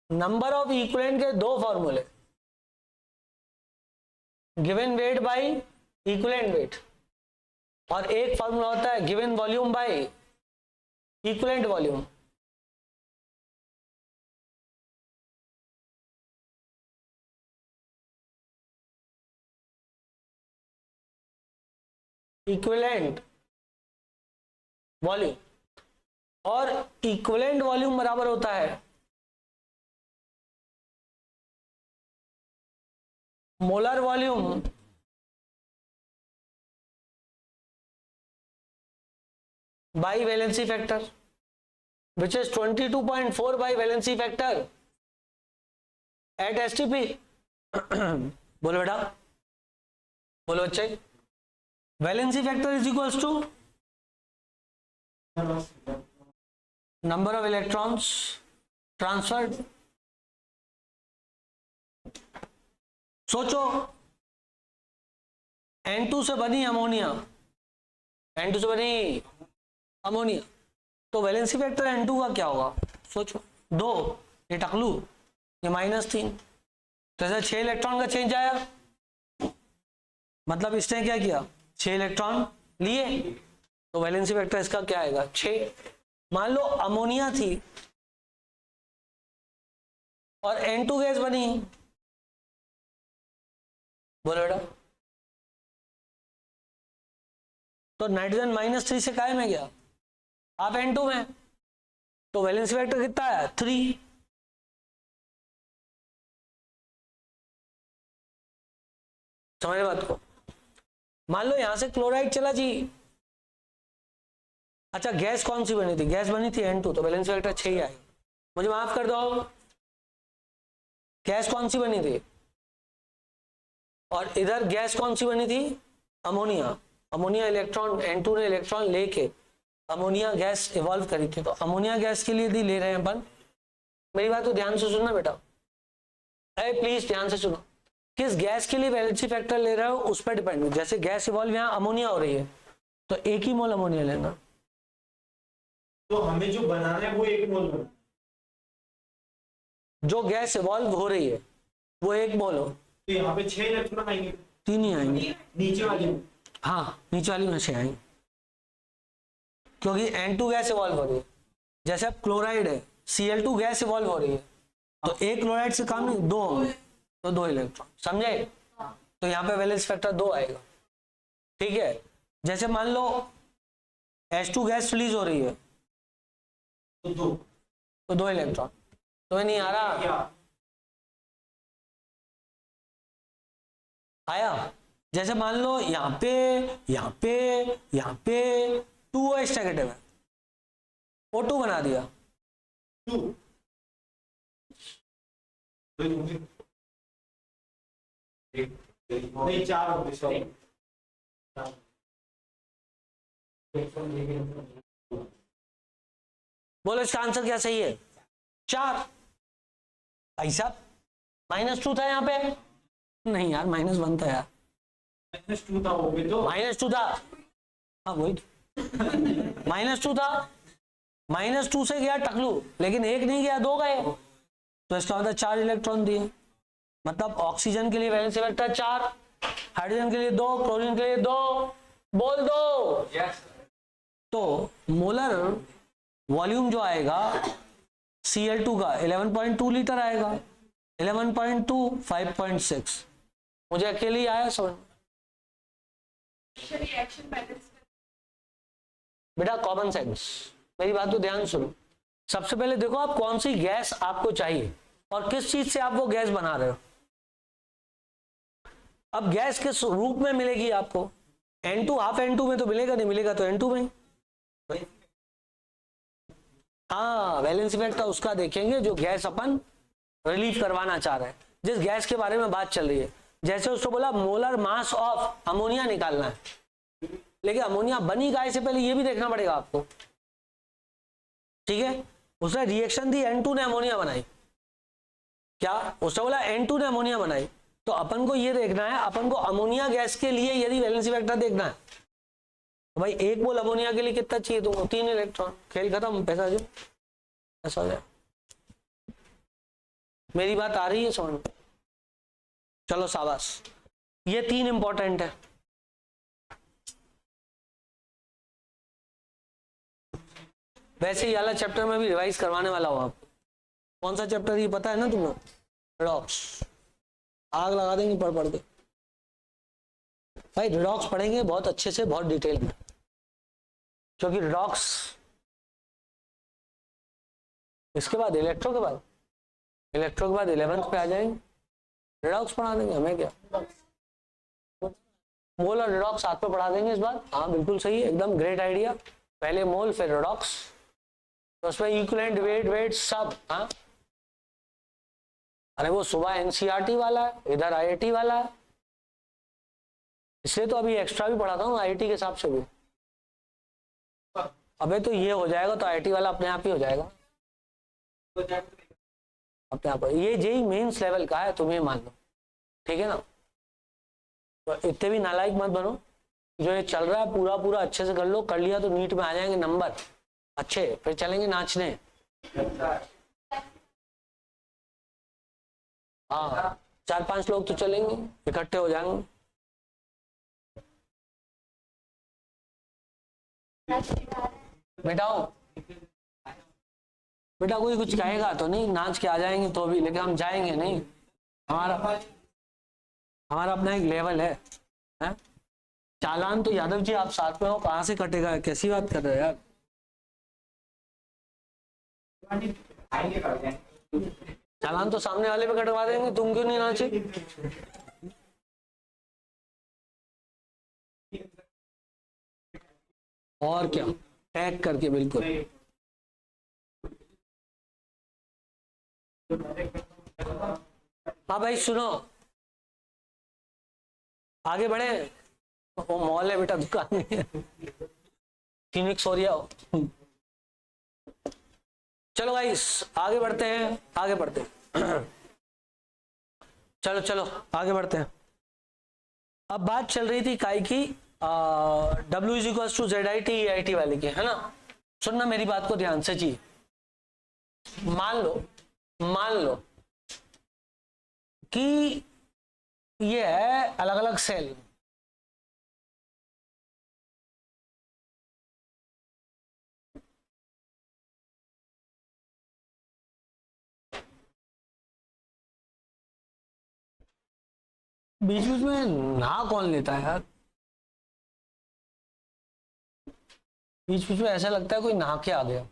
नंबर ऑफ इक्विवेलेंट के दो फॉर्मूले, given weight by equivalent weight, और एक फॉर्मूला होता है given volume by equivalent volume. Equivalent volume, और इक्विवेलेंट वॉल्यूम बराबर होता है molar volume by valency factor, which is 22.4 by valency factor at STP। बोलो बेटा, बोलो बच्चे। Valency factor is equals to number of electrons transferred. सोचो, N2 से बनी अमोनिया, N2 से बनी अमोनिया, तो वैलेंसी फैक्टर N2 का क्या होगा? सोचो, 2, ये टकलू, ये -3, तो ऐसा 6 इलेक्ट्रॉन का चेंज आया। मतलब इसने क्या किया? 6 इलेक्ट्रॉन लिए, तो वैलेंसी फैक्टर इसका क्या आएगा? 6। मान लो अमोनिया थी और N2 गैस बनी, बोलो बेटा, तो नाइट्रोजन -3 से काय में गया? आप N2 में, तो वैलेंसी फैक्टर कितना आया? 3। समझ बात को? मान लो यहां से क्लोराइड चला जी। अच्छा, गैस कौन सी बनी थी? गैस बनी थी N2, तो वैलेंसी फैक्टर 6 ही आएगा। मुझे माफ कर दो, गैस कौन सी बनी थी? और इधर गैस कौन सी बनी थी? अमोनिया। अमोनिया इलेक्ट्रॉन, N2 ने इलेक्ट्रॉन लेके अमोनिया गैस इवॉल्व करी थी, तो अमोनिया गैस के लिए यदि ले रहे हैं अपन, मेरी बात तो ध्यान से सुनना बेटा, अरे प्लीज ध्यान से सुनो, किस गैस के लिए वैलेंसी फैक्टर ले रहे हो उस पर डिपेंड है। जैसे गैस इवॉल्व यहाँ अमोनिया हो रही है, तो 1 ही मोल अमोनिया लेना। तो हमें जो बनाना है वो 1 मोल में, जो गैस इवॉल्व हो रही है वो 1 मोल हो, तो यहाँ पे 6 इलेक्ट्रॉन आएंगे, 3 ही आएंगे। नीचे वाली में। हाँ, नीचे वाली में 6 आएंगे, क्योंकि N2 गैस इवॉल्व हो रही है। जैसे अब क्लोराइड है, Cl2 गैस इवॉल्व हो रही है, तो एक क्लोराइड से काम नहीं, 2 होंगे, तो 2 इलेक्ट्रॉन। समझे? तो यहाँ पे वैलेंस फैक्टर 2 आएगा। ठीक है? जैसे मान लो H2 गैस रिलीज हो रही है, तो 2 इलेक्ट्रॉन। तुम्हें नहीं आ रहा? आया? जैसे मान लो यहाँ पे 2OH नेगेटिव है, O2 बना दिया, 2 नहीं 4 होते, सॉरी बोलो इसका आंसर क्या सही है? 4। भाई साहब -2 था यहाँ पे, नहीं यार -1 था यार, -2 था वो भी तो। -2 था, हाँ वही -2 था, -2 से गया टकलू, लेकिन 1 नहीं गया, 2 गए, तो इसका मतलब 4 इलेक्ट्रॉन दिए। मतलब ऑक्सीजन के लिए वैलेंसी वेक्टर 4, हाइड्रोजन के लिए 2, क्लोरीन के लिए 2, बोल दो। तो मोलर वॉल्यूम जो आएगा Cl2 का 11.2 लीटर आएगा, 11.2 5.6, मुझे अकेले ही आया समझ। रिएक्शन बैलेंस बेटा कॉमन सेंस, मेरी बात तो ध्यान सुनो। सबसे पहले देखो आप कौन सी गैस आपको चाहिए और किस चीज से आप वो गैस बना रहे हो। अब गैस किस रूप में मिलेगी आपको? N2 हाफ N2 में तो मिलेगा नहीं, मिलेगा तो N2 में। हाँ वैलेंसी फैक्टर उसका देखेंगे जो गैस अपन रिलीव करवाना चाह रहे हैं, जिस गैस के बारे में बात चल रही है। जैसे उसको बोला मोलर मास ऑफ अमोनिया निकालना है, लेकिन अमोनिया बनी गाय से पहले ये भी देखना पड़ेगा आपको, ठीक है। उसने रिएक्शन दी, N2 ने अमोनिया बनाई, क्या उसने बोला N2 ने अमोनिया बनाई, तो अपन को ये देखना है, अपन को अमोनिया गैस के लिए यदि वैलेंसी फैक्टर देखना है तो भाई 1 मोल अमोनिया के लिए कितना चाहिए तुमको? 3 इलेक्ट्रॉन, खेल खत्म, पैसा जो ऐसा हो जाए। मेरी बात आ रही है समझ में? चलो शाबाश, ये 3 इंपॉर्टेंट है। वैसे ही वाला चैप्टर में भी रिवाइज करवाने वाला हूं आपको। कौन सा चैप्टर ये पता है ना तुम लोग? रिडॉक्स। आग लगा देंगे पढ़ पढ़ के भाई। रिडॉक्स पढ़ेंगे बहुत अच्छे से, बहुत डिटेल में, क्योंकि रिडॉक्स इसके बाद इलेक्ट्रो के बाद 11th पे आ जाएंगे, रिडॉक्स पढ़ा देंगे, हमें क्या। मोल और रिडॉक्स साथ में पढ़ा देंगे इस बार। हाँ बिल्कुल सही है, एकदम ग्रेट आइडिया। पहले मोल फिर रिडॉक्स, तो उसमें इक्विवेलेंट वेट सब। हाँ अरे वो सुबह एनसीईआरटी वाला है, इधर आईआईटी वाला है, इसलिए तो अभी एक्स्ट्रा भी पढ़ाता हूँ आईआईटी के हिसाब से भी। अबे तो ये हो जाएगा तो आईआईटी वाला अपने आप ही हो जाएगा अपने आप। ये जेई मेंस लेवल का है, तुम्हें मान लो, ठीक है ना। तो इतने भी नालायक मत बनो, जो ये चल रहा है पूरा पूरा अच्छे से कर लो। कर लिया तो नीट में आ जाएंगे नंबर अच्छे, फिर चलेंगे नाचने। हाँ 4-5 लोग तो चलेंगे, इकट्ठे हो जाएंगे। बेटाओ बेटा कोई कुछ कहेगा तो नहीं, नाच के आ जाएंगे तो भी, लेकिन हम जाएंगे नहीं। हमारा अपना एक लेवल है, हैं? चालान तो यादव जी आप साथ में हो, कहाँ से कटेगा? कैसी बात कर रहे हो यार? चालान तो सामने वाले पे कटवा देंगे, तुम क्यों नहीं नाचे? और क्या, टैग करके बिल्कुल। हाँ भाई सुनो, आगे बढ़े। वो मॉल है बेटा, दुकान नहीं है। फिनिक्स हो रहा हो। चलो गाइस आगे बढ़ते हैं, आगे बढ़ते हैं। चलो चलो आगे बढ़ते हैं। अब बात चल रही थी काय की W = ZIT EIT वाले की, है ना। सुनना मेरी बात को ध्यान से जी। मान लो कि ये है अलग अलग सेल, बीच बीच में ना कौन लेता है यार? बीच बीच में ऐसा लगता है कोई नहा के आ गया।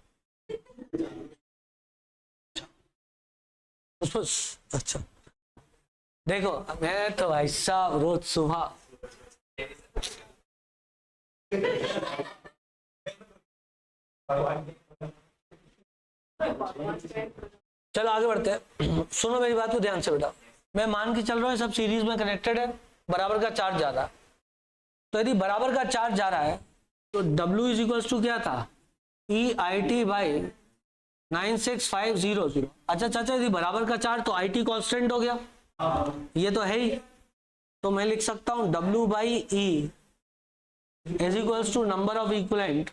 अच्छा देखो, मैं तो भाई साहब रोज सुबह चलो आगे बढ़ते हैं। सुनो मेरी बात को ध्यान से बेटा। मैं मान के चल रहा हूँ सब सीरीज में कनेक्टेड है, बराबर का चार्ज जा रहा है। तो यदि बराबर का चार्ज जा रहा है तो W इज इक्वल टू क्या था, EIT बाई 96500। अच्छा चाचा यदि बराबर का 4 तो IT कांस्टेंट हो गया, ये तो है ही। तो मैं लिख सकता हूं W by E is equal to number of equivalent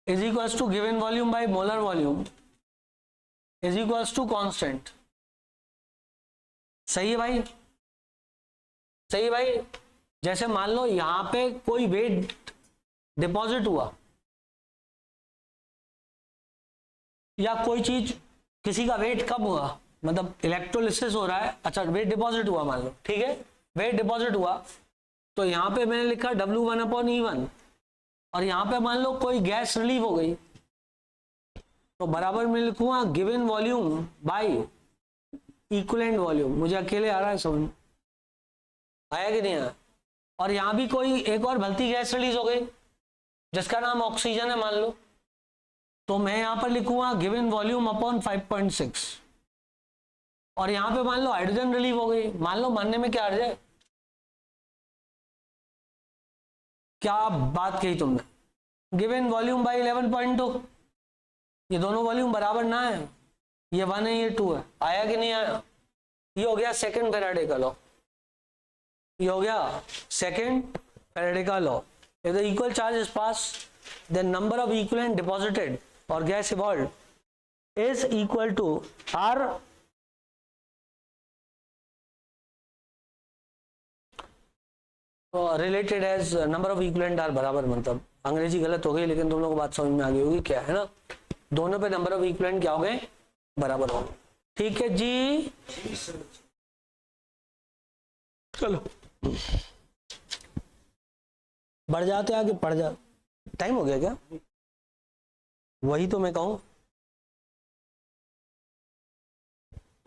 is equal to given volume by molar volume is equal to constant. सही है भाई, सही है भाई। जैसे मान लो यहां पे कोई वेट डिपॉजिट हुआ या कोई चीज, किसी का वेट कब हुआ, मतलब इलेक्ट्रोलिसिस हो रहा है, अच्छा वेट डिपॉजिट हुआ मान लो, ठीक है, वेट डिपॉजिट हुआ, तो यहां पे मैंने लिखा W1/E1 और यहां पे मान लो कोई गैस रिलीव हो गई, तो बराबर मैं लिखूंगा given volume by equivalent volume. मुझे अकेले आ रहा है समझ, आया कि नहीं आया। और यहां भी कोई एक और भलती गैस रिलीज हो गई जिसका नाम ऑक्सीजन है मान लो, तो मैं यहां पर लिखूंगा गिवन वॉल्यूम अपॉन 5.6। और यहां पे मान लो हाइड्रोजन रिलीव हो गई, मान लो, मानने में क्या अर्ज है, क्या बात कही तुमने, गिवन वॉल्यूम बाई 11.2। ये दोनों वॉल्यूम बराबर ना है, ये 1 है ये 2 है, आया कि नहीं आया। ये हो गया सेकंड फैराडे का लॉ, ये हो गया सेकंड फैराडे का law. If the equal charge is pass then number of equivalent deposited और gas evolved is equal to or related as number of equivalent or बराबर, मतलब अंग्रेजी गलत हो गई लेकिन तुम लोगों को बात समझ में आ गई होगी क्या है ना, दोनों पे नंबर ऑफ इक्विवेलेंट क्या हो गए, बराबर हो। ठीक है जी, चलो बढ़ जाते आगे, पढ़ जा, टाइम हो गया क्या, वही तो मैं कहूं,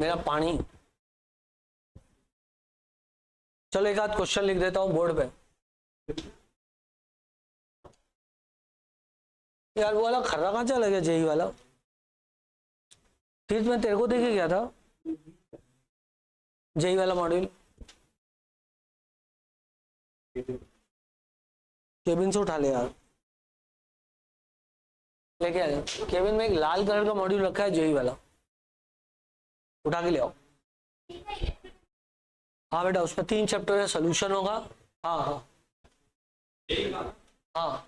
मेरा पानी। चलो एक आध क्वेश्चन लिख देता हूं बोर्ड पे। यार वो वाला खर्रा कहाँ चला गया, जेई वाला, फिर मैं तेरे को देखे गया था जेई वाला मॉड्यूल, केबिन से उठा ले यार, लेके आ जाओ। केबिन में एक लाल कलर का मॉड्यूल रखा है जेई वाला, उठा के ले आओ। हाँ बेटा उसमें 3 चैप्टर है, सोल्यूशन होगा। हाँ हाँ हाँ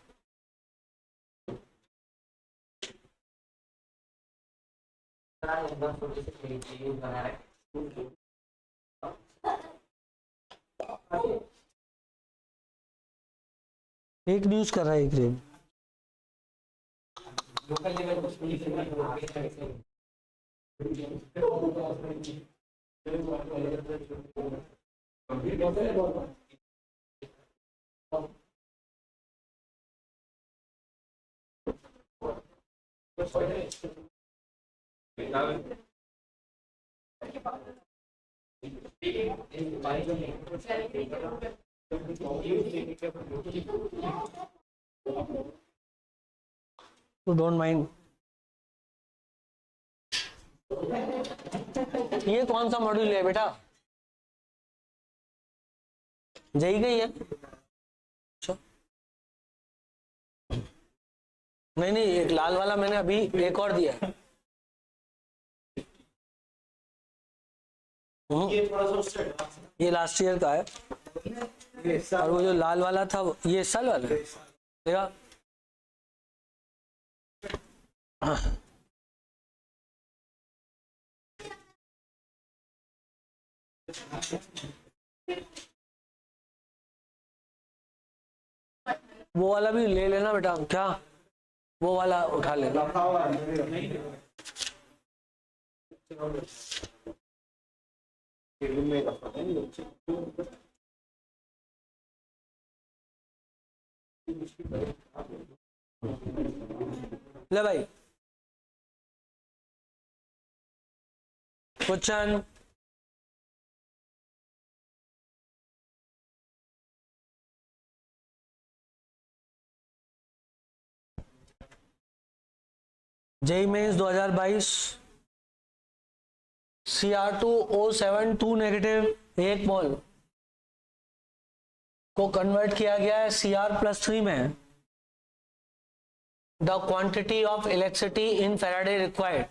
एक न्यूज कर रहा है, एक रेड। तो डोंट माइंड। ये कौन सा मॉड्यूल है बेटा, जेई का ही है। अच्छा नहीं नहीं, एक लाल वाला मैंने अभी एक और दिया है। ये लास्ट ईयर का है, और वो जो लाल वाला था ये इस साल वाला है, देखा। वो वाला भी ले लेना बेटा, क्या वो वाला उठा लेना। ले भाई question, JEE mains 2022 CR2O7 2 negative 1 mole को कन्वर्ट किया गया है Cr+3 में। The quantity of electricity in Faraday required.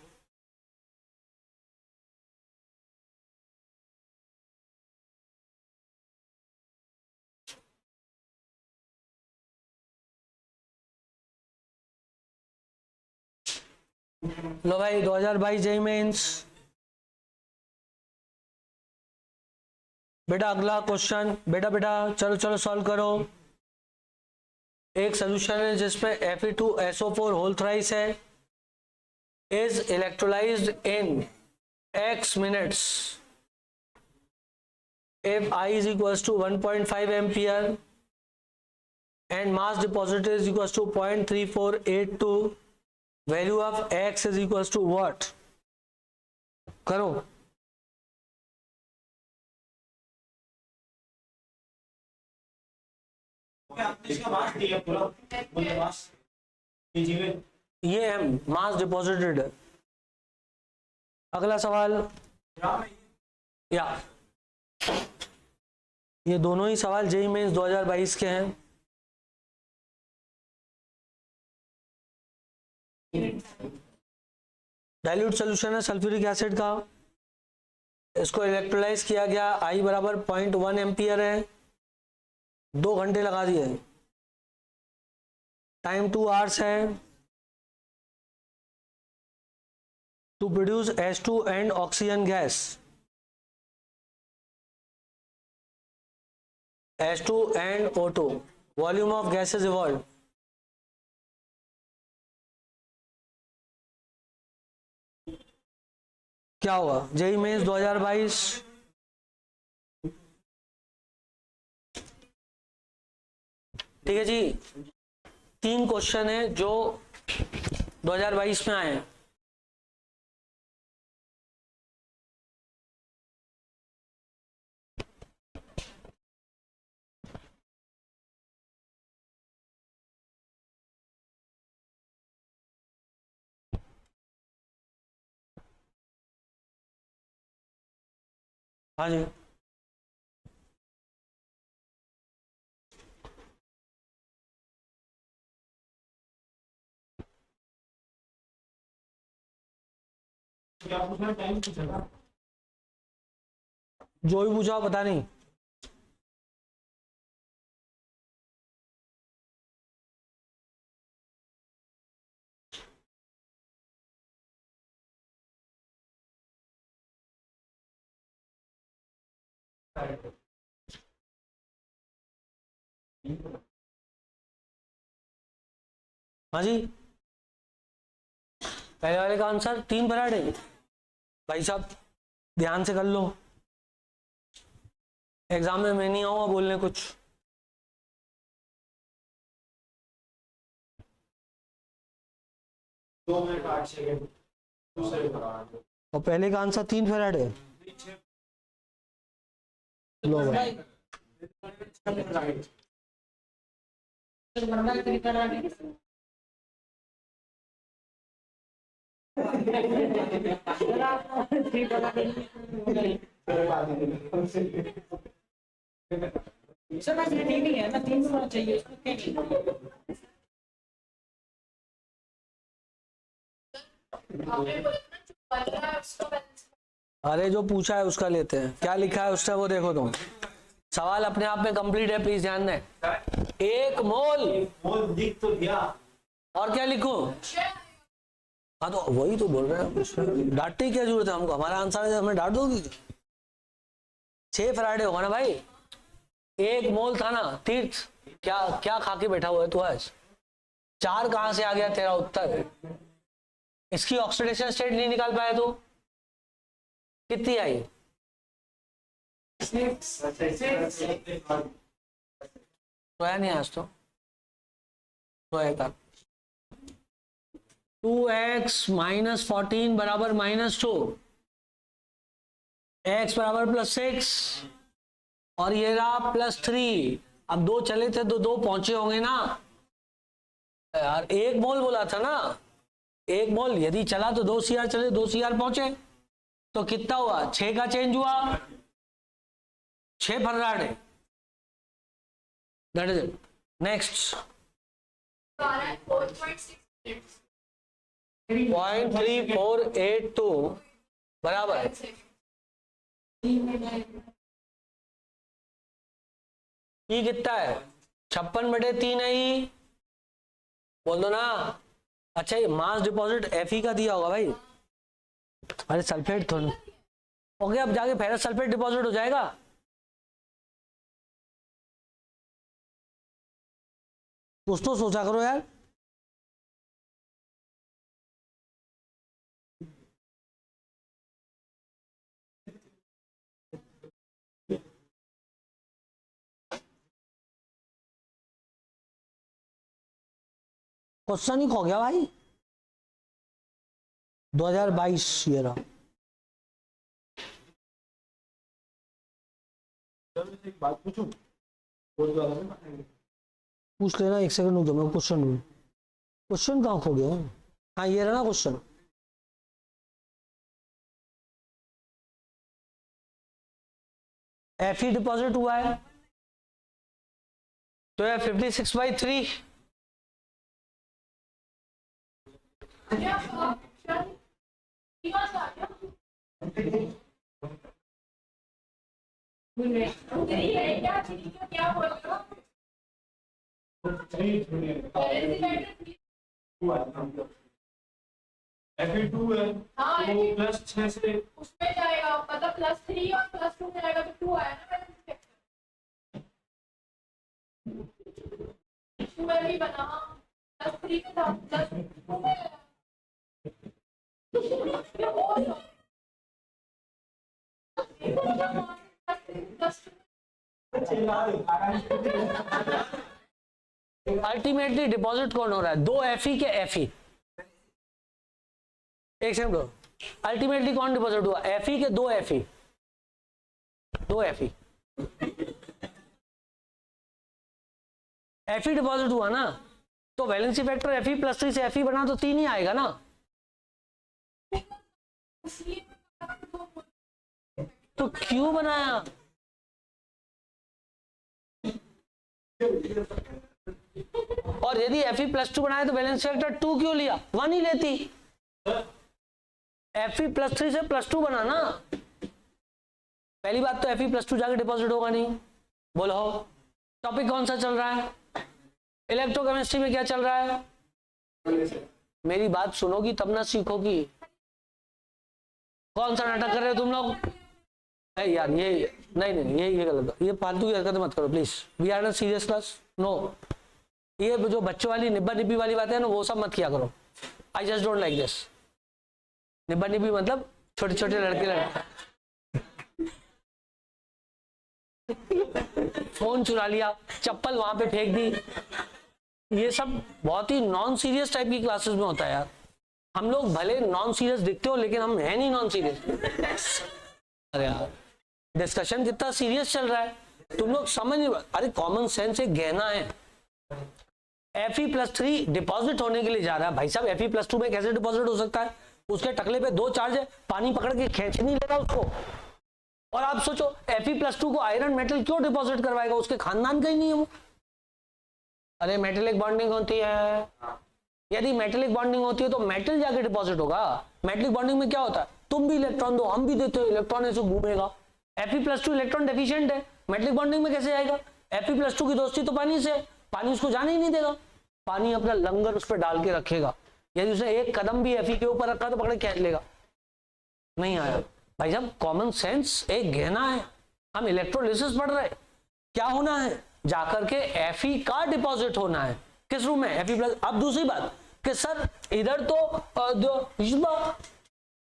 लो भाई 2022 जेईई मेंस। बेटा अगला क्वेश्चन, बेटा चलो सॉल्व करो। एक सोल्यूशन है जिसमें Fe2SO4 होल थ्राइस है, is electrolysed in x minutes if I is equals to 1.5 ampere and mass deposited is equals to 0.3482, value of x is equals to what? करो। आपने इसका मास दिया पूरा, बोले मास केजी में। ये m मास डिपॉजिटेड है। अगला सवाल, या ये दोनों ही सवाल जेईई मेंस 2022 के हैं। डाइल्यूट सोल्यूशन है सल्फ्यूरिक एसिड का, इसको इलेक्ट्रोलाइज किया गया, I बराबर 0.1 एम्पियर है, 2 घंटे लगा दिए, टाइम 2 आवर्स है। To produce H2 and oxygen gas, H2 and O2, volume of gases evolve. क्या होगा जेईई मेंस 2022? ठीक है जी, 3 क्वेश्चन है जो 2022 में आए हैं। हाँ जी, क्या पूछना, टाइम पूछना। जो भी पूछा पता नहीं। हाँ जी, पहले वाले का आंसर 3 फैराडे। भाई साहब ध्यान से कर लो, एग्जाम में मैं नहीं आऊंगा बोलने कुछ। दो मिनट 8 सेकंड दूसरे का। और पहले का आंसर 3 फैराडे। लो भाई, सर बस ये नहीं है ना, 3 होना चाहिए उसको, क्या नहीं। आपने बोला था ना जो बच रहा है उसको बैलेंस। अरे जो पूछा है उसका लेते हैं, क्या लिखा है उसने वो देखो तुम। सवाल अपने आप में कंप्लीट है, प्लीज ध्यान दें। 1 मोल, मोल दिख तो दिया, और क्या लिखूं? हाँ तो वही तो बोल रहे हैं, डांटने की क्या जरूरत है हमको, हमारा आंसर है, हमें डांट दोगी? 6 फैराडे होगा ना भाई। 1 मोल था ना तीर्थ, क्या क्या खा के बैठा हुआ है तू आज? 4 कहां से आ गया तेरा उत्तर? इसकी ऑक्सीडेशन स्टेट नहीं निकाल पाया तू? कितनी आई? 6 नहीं आज तो 2x - 14 बराबर -2, x बराबर +6 और ये रहा +3। अब 2 चले थे तो 2 पहुंचे होंगे ना यार। 1 मोल बोला था ना, 1 मोल यदि चला तो 2 CR चले, 2 CR पहुंचे, तो कितना हुआ? 6 का चेंज हुआ। 6 फराड है, that is it. Next 4.6 minutes. 0.3482 बराबर है। ई कितना है? 56/3 है ई, बोल दो ना। अच्छा ये मास डिपॉजिट Fe का दिया होगा भाई। अरे सल्फेट थोड़ा ओके, अब जाके फेरस सल्फेट डिपॉजिट हो जाएगा। कुछ तो सोचा करो यार। क्वेश्चन ही खो गया भाई। 2022 ये रहा। एक बात पूछूं? बोल दो आगे बताएंगे। पूछ लेना, एक सेकंड रुक जाओ, मैं क्वेश्चन कहाँ खो गया? हाँ ये रहा ना क्वेश्चन। Fe डिपॉजिट हुआ है तो है 56/3। क्या बोल रहे हो? Fe2 है हाँ, तो प्लस 6 से उसमें जाएगा, मतलब +3 और +2 में जाएगा तो 2 आया ना बैलेंस फैक्टर। 2 में भी बना, +3 में था, +2 में आया। अल्टीमेटली डिपॉजिट कौन हो रहा है? 2 Fe के Fe। एक सेकंड लो, अल्टीमेटली कौन डिपॉजिट हुआ? Fe के 2 Fe, 2 Fe। Fe डिपॉजिट हुआ ना, तो वैलेंसी फैक्टर Fe+3 से Fe बना तो 3 ही आएगा ना। तो क्यों बनाया? और यदि Fe+2 बनाए तो बैलेंस फैक्टर 2 क्यों लिया? 1 ही लेती। Fe+3 से +2 बना ना। पहली बात तो Fe+2 जाके डिपॉजिट होगा नहीं। बोलो टॉपिक कौन सा चल रहा है? इलेक्ट्रोकेमिस्ट्री में क्या चल रहा है? मेरी बात सुनोगी तब ना सीखोगी। कौन सा नाटक कर रहे हो तुम लोग? नहीं यार ये नहीं ये गलत, ये फालतू की हरकतें मत करो please. We are in serious class. No, ये जो बच्चों वाली निब्बा निब्बी वाली बातें है ना, वो सब मत किया करो। I just don't like this. निब्बा निब्बी मतलब छोटे छोटे लड़के फोन चुरा लिया, चप्पल वहां पे फेंक दी। ये सब बहुत ही नॉन सीरियस टाइप की क्लासेस में होता है यार। हम लोग भले नॉन सीरियस दिखते हो लेकिन हम है नहीं नॉन सीरियस। अरे यार डिस्कशन कितना सीरियस चल रहा है, तुम लोग समझ नहीं। अरे कॉमन सेंस एक गहना है। Fe+3 डिपॉजिट होने के लिए जा रहा है भाई साहब। Fe+2 में कैसे डिपॉजिट हो सकता है? उसके टकले पे 2 चार्ज है, पानी पकड़ के खींच नहीं लेगा उसको। और आप सोचो Fe+2 को आयरन मेटल क्यों डिपॉजिट करवाएगा? उसके खानदान का ही नहीं है वो। अरे मेटेलिक बॉन्डिंग होती है, यदि मेटेलिक बॉन्डिंग होती है तो मेटल जाके डिपॉजिट होगा। मेटेलिक बॉन्डिंग में क्या होता है? तुम भी इलेक्ट्रॉन दो, हम भी देते हो, इलेक्ट्रॉन ऐसे घूमेगा। Fe+2 इलेक्ट्रॉन डेफिशिएंट है, मेटेलिक बॉन्डिंग में कैसे आएगा? Fe+2 की दोस्ती तो पानी से, पानी उसको जाने ही नहीं देगा। पानी अपना लंगर उस पर डाल के रखेगा। यदि उसने एक कदम भी Fe के ऊपर रखा तो पकड़ के खींच लेगा। नहीं आया भाई साहब, कॉमन सेंस एक गहना है। हम इलेक्ट्रोलिसिस पढ़ रहे, क्या होना है? जाकर के Fe का डिपॉजिट होना है। किस रूम में? Fe+। अब दूसरी बात कि सर इधर तो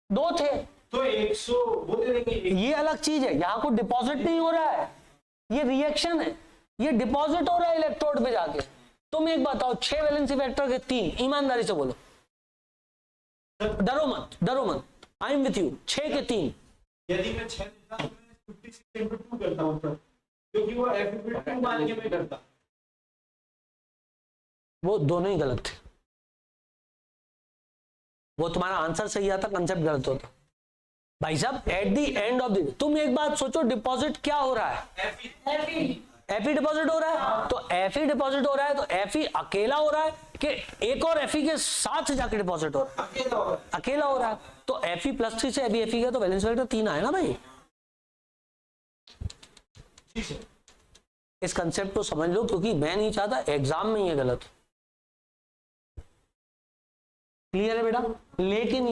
दो थे तो 100 वो दे देंगे। ये अलग चीज है। यहाँ को डिपॉजिट नहीं हो रहा है, ये रिएक्शन है, ये डिपॉजिट हो रहा है इलेक्ट्रोड पे जाके। तुम एक बताओ, 6 वैलेंसी वेक्टर के 3, ईमानदारी से बोलो, डरो मत, आई एम विथ यू। 6 के 3, यदि मैं 6 देता तो मैं 56/2 करता हूं ऊपर, क्योंकि वो Fe2 मान के मैं करता। वो दोनों ही गलत थे। वो तुम्हारा आंसर सही आता, कंसेप्ट गलत होता। भाई साहब at the end of the, तुम एक बात सोचो, डिपॉजिट क्या हो रहा है? एफई डिपॉजिट हो रहा है। तो एफई डिपॉजिट हो रहा है तो एफई अकेला हो रहा है कि एक और एफई के साथ जाके डिपॉजिट हो रहा है? अकेला हो रहा है। तो एफई +3 से अभी एफई का तो बैलेंस वेक्टर 3 आया ना भाई। इस कंसेप्ट को समझ लो, क्योंकि मैं नहीं चाहता एग्जाम में ये गलत। क्लियर है बेटा? लेकिन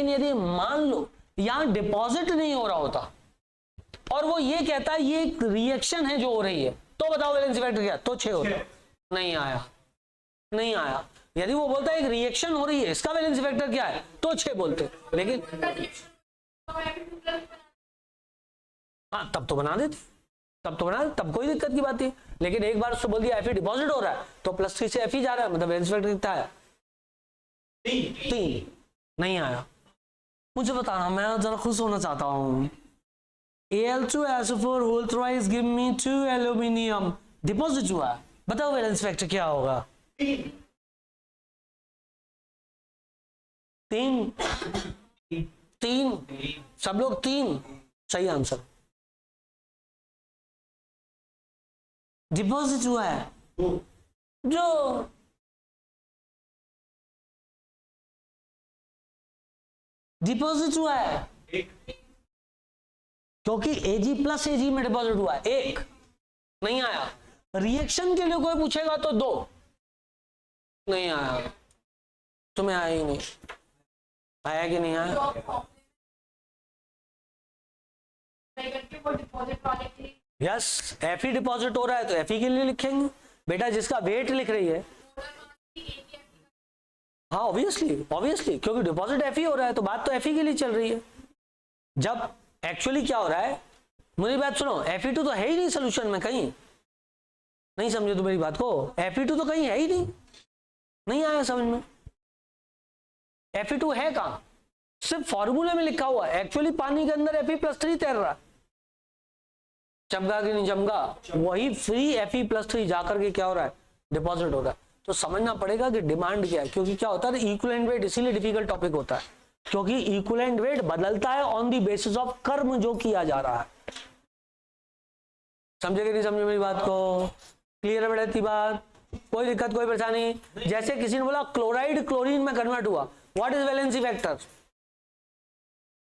यदि मान लो यहां डिपॉजिट नहीं हो रहा होता और वो ये कहता है ये एक रिएक्शन है जो हो रही है, तो बताओ बैलेंस वेक्टर क्या? तो 6 होता। नहीं आया। यदि वो बोलता है एक रिएक्शन हो रही है, इसका बैलेंस वेक्टर क्या है, तो 6 बोलते। लेकिन हाँ, तब तो बना देते, तब कोई दिक्कत की बात नहीं। लेकिन एक बार उससे बोल दिया एफई डिपॉजिट हो रहा है तो +3 से एफई जा रहा है, मतलब बैलेंस वेक्टर कितना है? 3। नहीं आया। मुझे बताना, मैं जरा खुश होना चाहता हूं। Al2SO4 whole thrice give me 2 aluminium deposit हुआ है, बताओ बैलेंस वेक्टर क्या होगा? 3। सब लोग 3 सही आंसर। डिपॉजिट हुआ है जो डिपॉजिट हुआ है क्योंकि Ag + Ag में डिपॉजिट हुआ है, 1 नहीं आया। रिएक्शन के लिए कोई पूछेगा तो 2 नहीं आया। तुम्हें आया ही नहीं, आया कि नहीं आया? यस, एफई डिपॉजिट हो रहा है तो एफई के लिए लिखेंगे बेटा, जिसका वेट लिख रही है। हाँ ऑब्वियसली क्योंकि डिपॉजिट एफई हो रहा है तो बात तो एफई के लिए चल रही है। जब एक्चुअली क्या हो रहा है, मेरी बात सुनो, Fe2 तो है ही नहीं सोल्यूशन में कहीं, नहीं समझे तो मेरी बात को, Fe2 तो कहीं है ही नहीं आया समझ में। Fe2 है कहां? सिर्फ फॉर्मूले में लिखा हुआ है, एक्चुअली पानी के अंदर Fe+3 तैर रहा है। चमका कि नहीं चमका? वही फ्री Fe+3 जाकर के क्या हो रहा है, डिपॉजिट हो रहा है। तो समझना पड़ेगा कि डिमांड क्या है, क्योंकि क्या होता है इक्विवेलेंट वेट इसीलिए डिफिकल्ट टॉपिक होता है, क्योंकि इक्विवेलेंट वेट बदलता है ऑन द बेसिस ऑफ कर्म जो किया जा रहा है। समझे कि नहीं समझे मेरी बात को? क्लियर है बेटा? बात कोई दिक्कत कोई परेशानी? जैसे किसी ने बोला क्लोराइड क्लोरीन में कन्वर्ट हुआ, what is valency factor?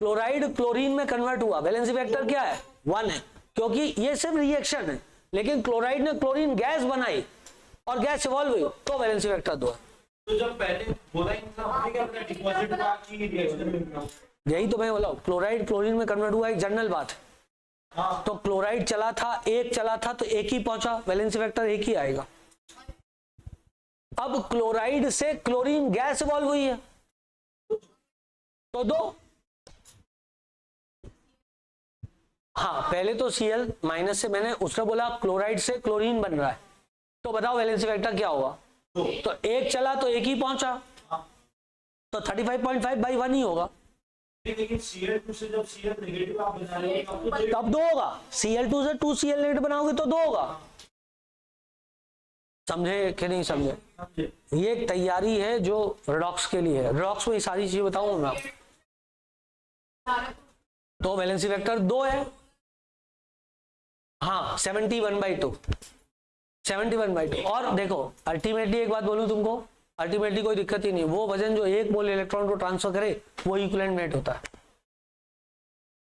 Chloride chlorine में कन्वर्ट हुआ, वैलेंसी फैक्टर क्या है? 1 है, क्योंकि ये सिर्फ रिएक्शन है। लेकिन क्लोराइड ने क्लोरीन गैस बनाई और गैस इवॉल्व हुई तो वैलेंसी फैक्टर 2 है। तो जब पहले बोला हमने क्या बताया, डिपॉजिट हुआ कि रिएक्शन में? यही तो मैं बोला क्लोराइड क्लोरीन में कन्वर्ट हुआ, एक जनरल बात है। हाँ। तो क्लोराइड चला था, 1 चला था तो 1 ही पहुंचा, वैलेंसी फैक्टर 1 ही आएगा। अब क्लोराइड से क्लोरीन गैस इवॉल्व हुई है तो 2। हाँ, पहले तो Cl- से मैंने उसने बोला क्लोराइड से क्लोरीन बन रहा है, तो बताओ वैलेंसी फैक्टर क्या होगा? तो 1 चला तो 1 ही पहुंचा, तो 35.5/1 ही होगा। लेकिन Cl2 से जब Cl नेगेटिव आप बना रहे हो तब 2 होगा। Cl2 से 2Cl नेगेटिव बनाओगे तो 2 होगा। समझे कि नहीं समझे? ये एक तैयारी है जो रिडॉक्स के लिए है। रिडॉक्स में ये सारी चीजें बताऊंगा मैं। तो वैलेंसी फैक्टर 2 है। हाँ, 71/2 और देखो अल्टीमेटली एक बात बोलूं तुमको, अल्टीमेटली कोई दिक्कत ही नहीं, वो वजन जो 1 मोल इलेक्ट्रॉन को ट्रांसफर करे वो इक्विवेलेंट वेट होता है।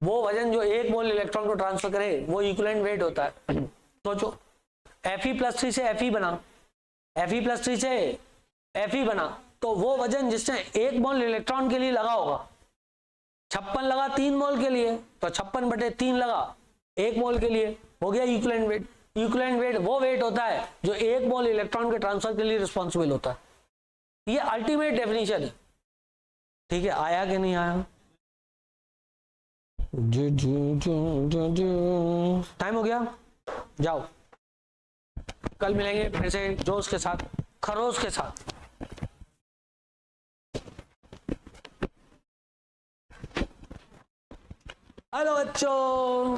वो वजन जो 1 मोल इलेक्ट्रॉन को ट्रांसफर करे वो इक्विवेलेंट वेट होता है। सोचो Fe+3 से Fe बना, Fe+3 से Fe बना, तो वो वजन जिसने 1 मोल इलेक्ट्रॉन के लिए लगा होगा, 56 लगा 3 मोल के लिए, तो 56/3 लगा 1 मोल के लिए, हो गया इक्विवेलेंट वेट। इक्विवेलेंट वेट वो वेट होता है जो 1 मोल इलेक्ट्रॉन के ट्रांसफर के लिए रिस्पॉन्सिबल होता है। ये अल्टीमेट डेफिनेशन है। ठीक है, आया कि नहीं आया? टाइम हो गया, जाओ कल मिलेंगे फिर से जोश के साथ, खरोश के साथ। हेलो बच्चों।